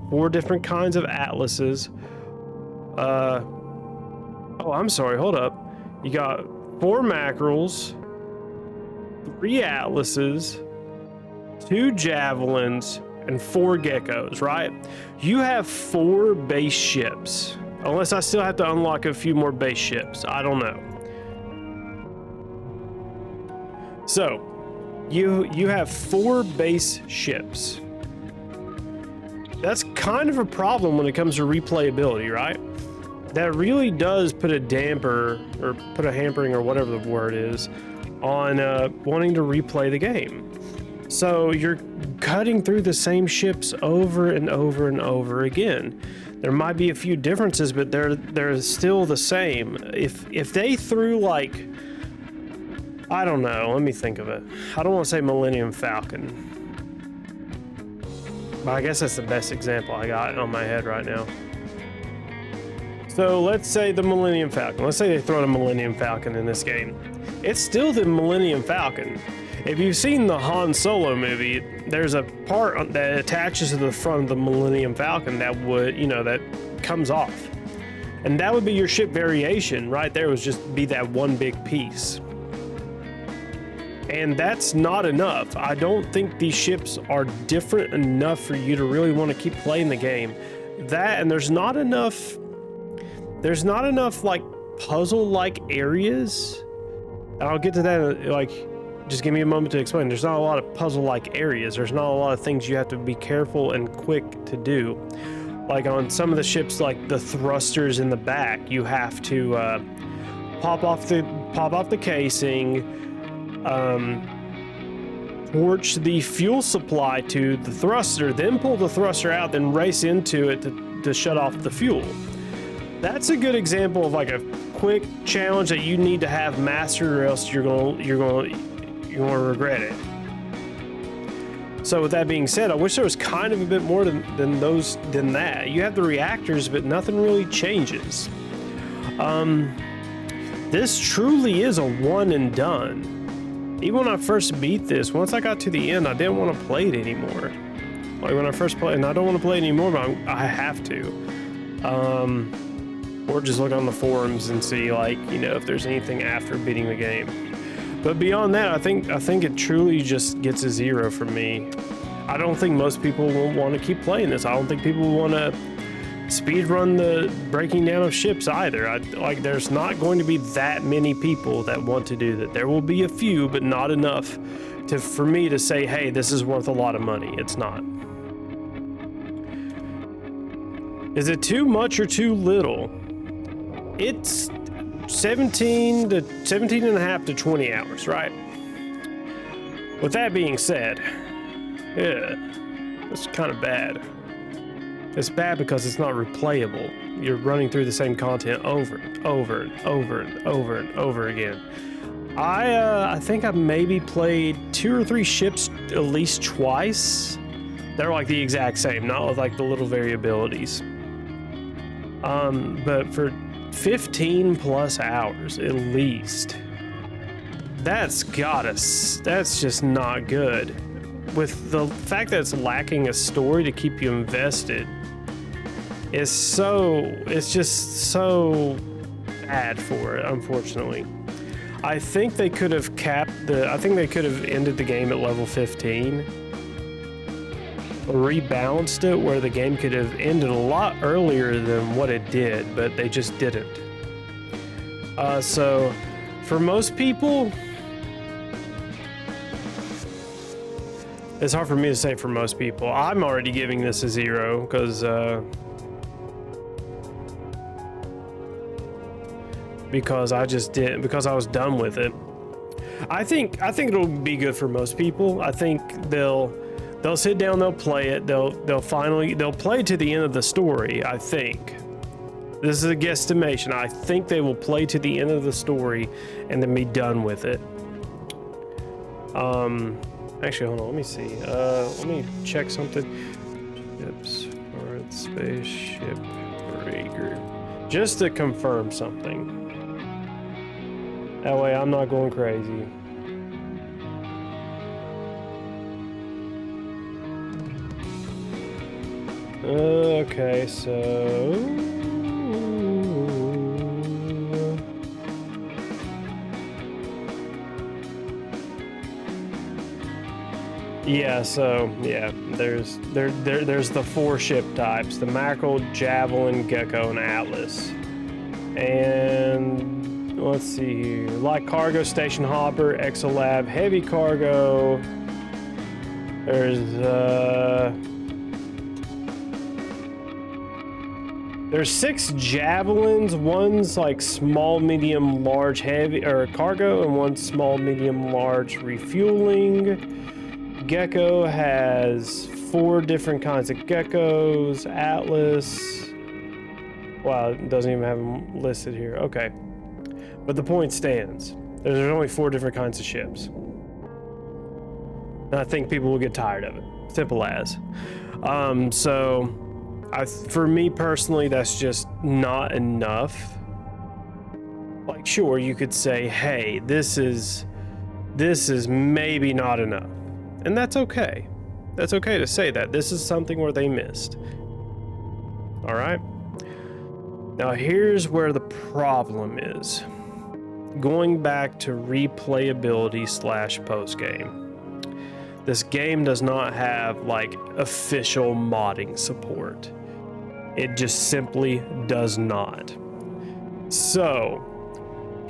4 different kinds of atlases. Oh, I'm sorry, hold up. You got 4 mackerels, 3 atlases, 2 javelins, and 4 geckos, right? You have 4 base ships. Unless I still have to unlock a few more base ships. I don't know. So, you have 4 base ships. That's kind of a problem when it comes to replayability, right? That really does put a damper, or put a hampering, or whatever the word is, on wanting to replay the game. So you're cutting through the same ships over and over and over again. There might be a few differences, but they're still the same. If they threw like, I don't know, let me think of it. I don't want to say Millennium Falcon, but I guess that's the best example I got on my head right now. So let's say the Millennium Falcon. Let's say they throw a Millennium Falcon in this game. It's still the Millennium Falcon. If you've seen the Han Solo movie, there's a part that attaches to the front of the Millennium Falcon that would, that comes off. And that would be your ship variation right there, would just be that one big piece. And that's not enough. I don't think these ships are different enough for you to really want to keep playing the game. That, and there's not enough like puzzle-like areas. And I'll get to that, like, just give me a moment to explain. There's not a lot of puzzle-like areas. There's not a lot of things you have to be careful and quick to do. Like on some of the ships, like the thrusters in the back, you have to pop off the casing, torch the fuel supply to the thruster, then pull the thruster out, then race into it to shut off the fuel. That's a good example of like a quick challenge that you need to have mastered, or else you're gonna regret it. So with that being said, I wish there was kind of a bit more than that. You have the reactors, but nothing really changes. This truly is a one and done. Even when I first beat this, once I got to the end, I didn't want to play it anymore. Like when I first played, and I don't want to play it anymore, but I have to. Or just look on the forums and see, like, you know, if there's anything after beating the game. But beyond that, I think it truly just gets a 0 from me. I don't think most people will want to keep playing this. I don't think people will want to speed run the breaking down of ships either. There's not going to be that many people that want to do that. There will be a few, but not enough for me to say, hey, this is worth a lot of money. It's not. Is it too much or too little? It's 17 and a half to 20 hours, right? With that being said, yeah, it's kind of bad. It's bad because it's not replayable. You're running through the same content over and over and over and over and over again. I think I've maybe played 2 or 3 ships at least twice. They're like the exact same, not with like the little variabilities. But for 15 plus hours at least, that's just not good. With the fact that it's lacking a story to keep you invested, it's just so bad for it, unfortunately. I think they could have they could have ended the game at level 15, or rebalanced it where the game could have ended a lot earlier than what it did, but they just didn't. So for most people, it's hard for me to say for most people. I'm already giving this a 0 because I was done with it. I think it'll be good for most people. I think they'll sit down, they'll play it, they'll play to the end of the story. I think this is a guesstimation. I think they will play to the end of the story and then be done with it. Actually, hold on, let me see. Let me check something. Hardspace Shipbreaker, just to confirm something. That way I'm not going crazy. Okay, so... Yeah, there's the 4 ship types: the Mackerel, Javelin, Gecko, and Atlas. And let's see here: light cargo, station hopper, Exolab, heavy cargo. There's 6 Javelins. One's like small, medium, large, heavy or cargo, and one small, medium, large refueling. Gecko has 4 different kinds of geckos. Atlas, wow, it doesn't even have them listed here. Okay, but the point stands. There's only 4 different kinds of ships. And I think people will get tired of it. Simple as. For me personally, that's just not enough. Like, sure, you could say, hey, this is maybe not enough. And that's okay. That's okay to say that. This is something where they missed. All right? Now, here's where the problem is. Going back to replayability / post-game. This game does not have, like, official modding support. It just simply does not. So,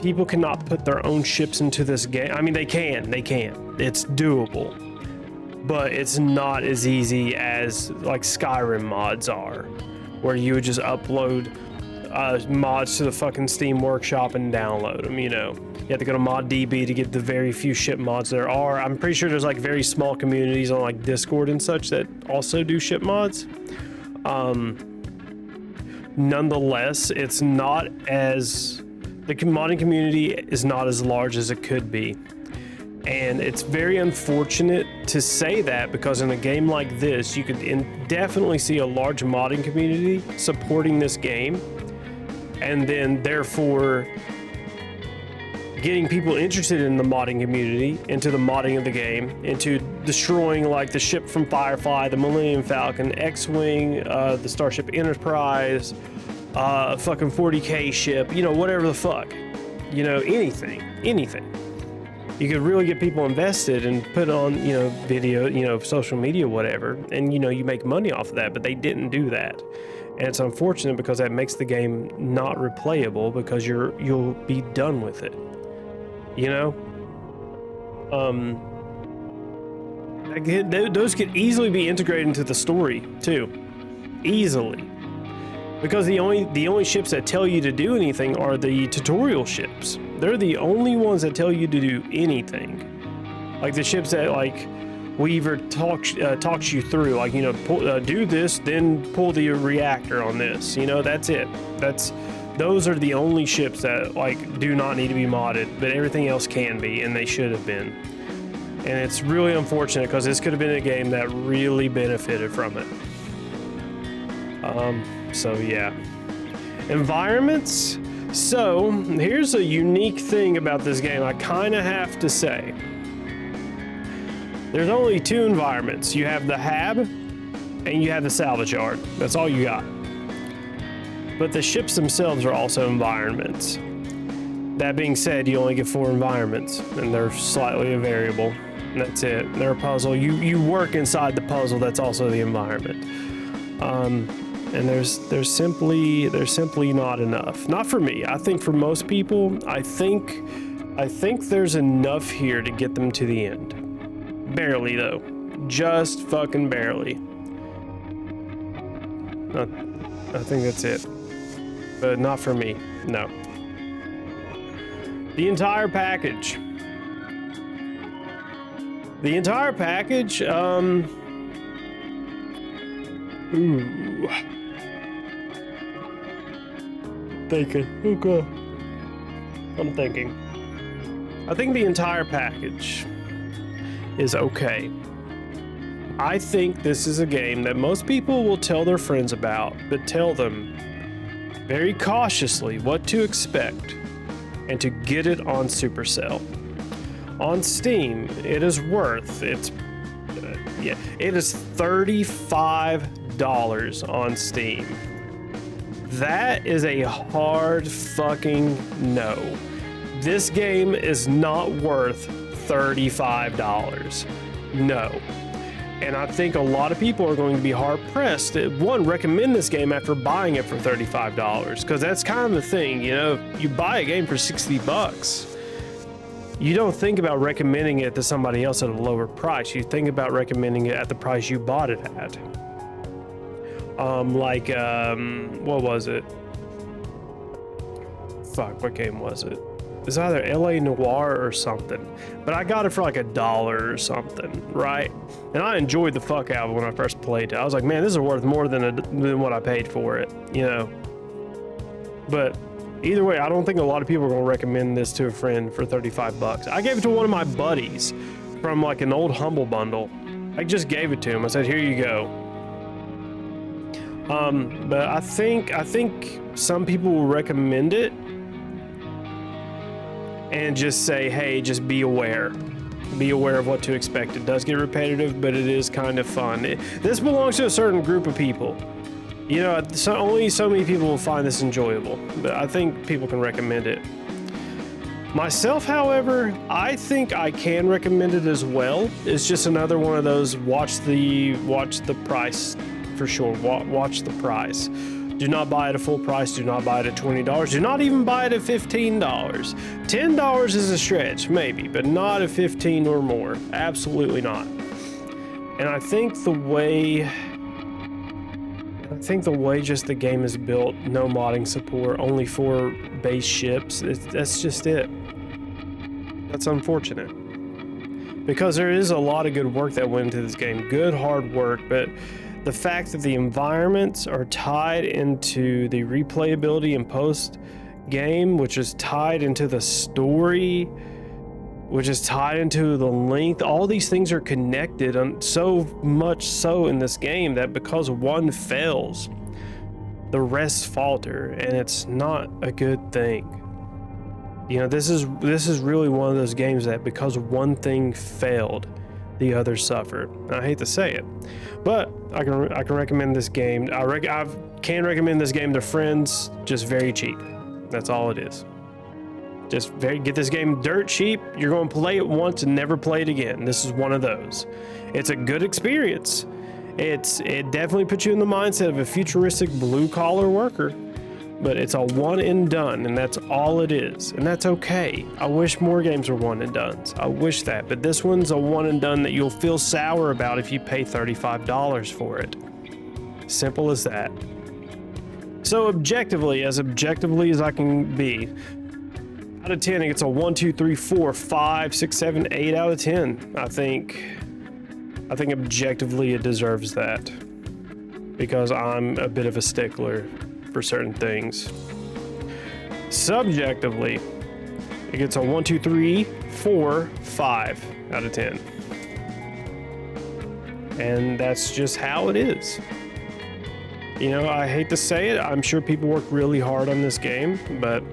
people cannot put their own ships into this game. I mean, they can. It's doable. But it's not as easy as like Skyrim mods are, where you would just upload mods to the fucking Steam Workshop and download them, you know. You have to go to ModDB to get the very few ship mods there are. I'm pretty sure there's like very small communities on like Discord and such that also do ship mods. Nonetheless, it's not as... the modding community is not as large as it could be. And it's very unfortunate to say that, because in a game like this, you could definitely see a large modding community supporting this game, and then therefore getting people interested in the modding community, into the modding of the game, into destroying like the ship from Firefly, the Millennium Falcon, X-Wing, the Starship Enterprise, fucking 40K ship, you know, whatever the fuck, you know, anything. You could really get people invested and put on, you know, video, you know, social media, whatever, and you know, you make money off of that, but they didn't do that. And it's unfortunate because that makes the game not replayable because you'll be done with it. You know? Those could easily be integrated into the story too. Easily. Because the only ships that tell you to do anything are the tutorial ships. They're the only ones that tell you to do anything. Like the ships that like Weaver talks you through, like, you know, do this, then pull the reactor on this. You know, that's it. Those are the only ships that like do not need to be modded, but everything else can be, and they should have been. And it's really unfortunate because this could have been a game that really benefited from it. So yeah. Environments. So here's a unique thing about this game I kind of have to say. There's only two environments. You have the hab and you have the salvage yard. That's all you got. But the ships themselves are also environments. That being said, you only get 4 environments, and they're slightly a variable. And that's it. They're a puzzle. You work inside the puzzle. That's also the environment. And there's simply not enough. Not for me. I think for most people, I think there's enough here to get them to the end. Barely though. Just fucking barely. I think that's it. But not for me. No. The entire package. Ooh. Thinking. Okay. I'm thinking. I think the entire package is okay. I think this is a game that most people will tell their friends about, but tell them very cautiously what to expect and to get it on Supercell. On Steam, it is worth it is $35 on Steam. That is a hard fucking no. This game is not worth $35. No. And I think a lot of people are going to be hard pressed to, one, recommend this game after buying it for $35, because that's kind of the thing, you know, you buy a game for $60. You don't think about recommending it to somebody else at a lower price. You think about recommending it at the price you bought it at. What was it? Fuck, what game was it? It's either LA Noire or something, but I got it for like $1 or something, right? And I enjoyed the fuck out of it when I first played it. I was like, man, this is worth more than what I paid for it, you know? But either way, I don't think a lot of people are gonna recommend this to a friend for $35. I gave it to one of my buddies from like an old Humble Bundle. I just gave it to him. I said, here you go. But I think some people will recommend it and just say, hey, just be aware. Be aware of what to expect. It does get repetitive, but it is kind of fun. This belongs to a certain group of people. You know, only so many people will find this enjoyable, but I think people can recommend it. Myself, however, I think I can recommend it as well. It's just another one of those watch the price for sure. Watch the price. Do not buy it at full price. Do not buy it at $20. Do not even buy it at $15. $10 is a stretch, maybe, but not at $15 or more. Absolutely not. And I think the way just the game is built, no modding support, only 4 base ships, that's just it. That's unfortunate. Because there is a lot of good work that went into this game. Good, hard work, but the fact that the environments are tied into the replayability and post-game, which is tied into the story, which is tied into the length, all these things are connected, and so much so in this game that because one fails, the rest falter, and it's not a good thing. You know, this is really one of those games that because one thing failed, the other suffered. And I hate to say it, but I can recommend this game. I can recommend this game to friends, just very cheap. That's all it is. Just get this game dirt cheap. You're going to play it once and never play it again. This is one of those. It's a good experience. It definitely puts you in the mindset of a futuristic blue collar worker. But it's a one and done, and that's all it is. And that's okay. I wish more games were one and dones. I wish that. But this one's a one and done that you'll feel sour about if you pay $35 for it. Simple as that. So objectively as I can be, out of 10, it's a 1, 2, 3, 4, 5, 6, 7, 8 out of 10. I think objectively it deserves that. Because I'm a bit of a stickler for certain things. Subjectively, it gets a 1, 2, 3, 4, 5 out of 10. And that's just how it is. You know, I hate to say it, I'm sure people work really hard on this game, but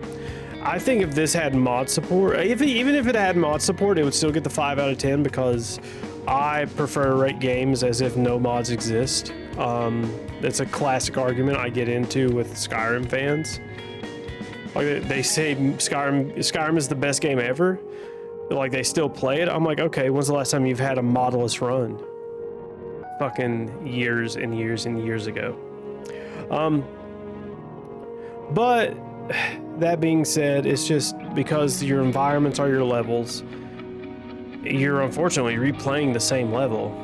I think if this had mod support, even if it had mod support, it would still get the 5 out of 10 because I prefer to rate games as if no mods exist. It's a classic argument I get into with Skyrim fans. Like they say Skyrim is the best game ever, but like they still play it. I'm like, okay, when's the last time you've had a modless run? Fucking years and years and years ago. But that being said, it's just because your environments are your levels, you're unfortunately replaying the same level.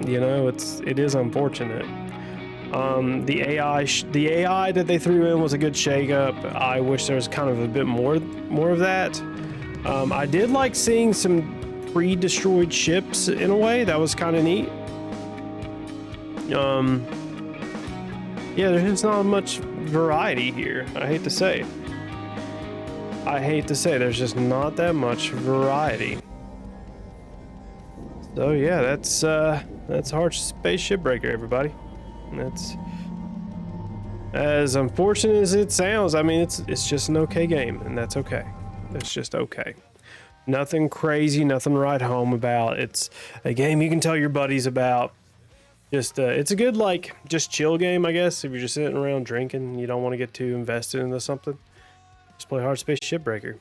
You know, it is unfortunate. The AI that they threw in was a good shake-up. I wish there was kind of a bit more of that. I did like seeing some pre-destroyed ships in a way. That was kind of neat. Yeah, there's just not much variety here. I hate to say. There's just not that much variety. So yeah, that's Hardspace Shipbreaker, everybody. That's as unfortunate as it sounds. I mean, it's just an okay game, and that's okay. It's just okay. Nothing crazy, nothing to write home about. It's a game you can tell your buddies about. Just it's a good just chill game, I guess. If you're just sitting around drinking, you don't want to get too invested into something. Just play Hardspace Shipbreaker.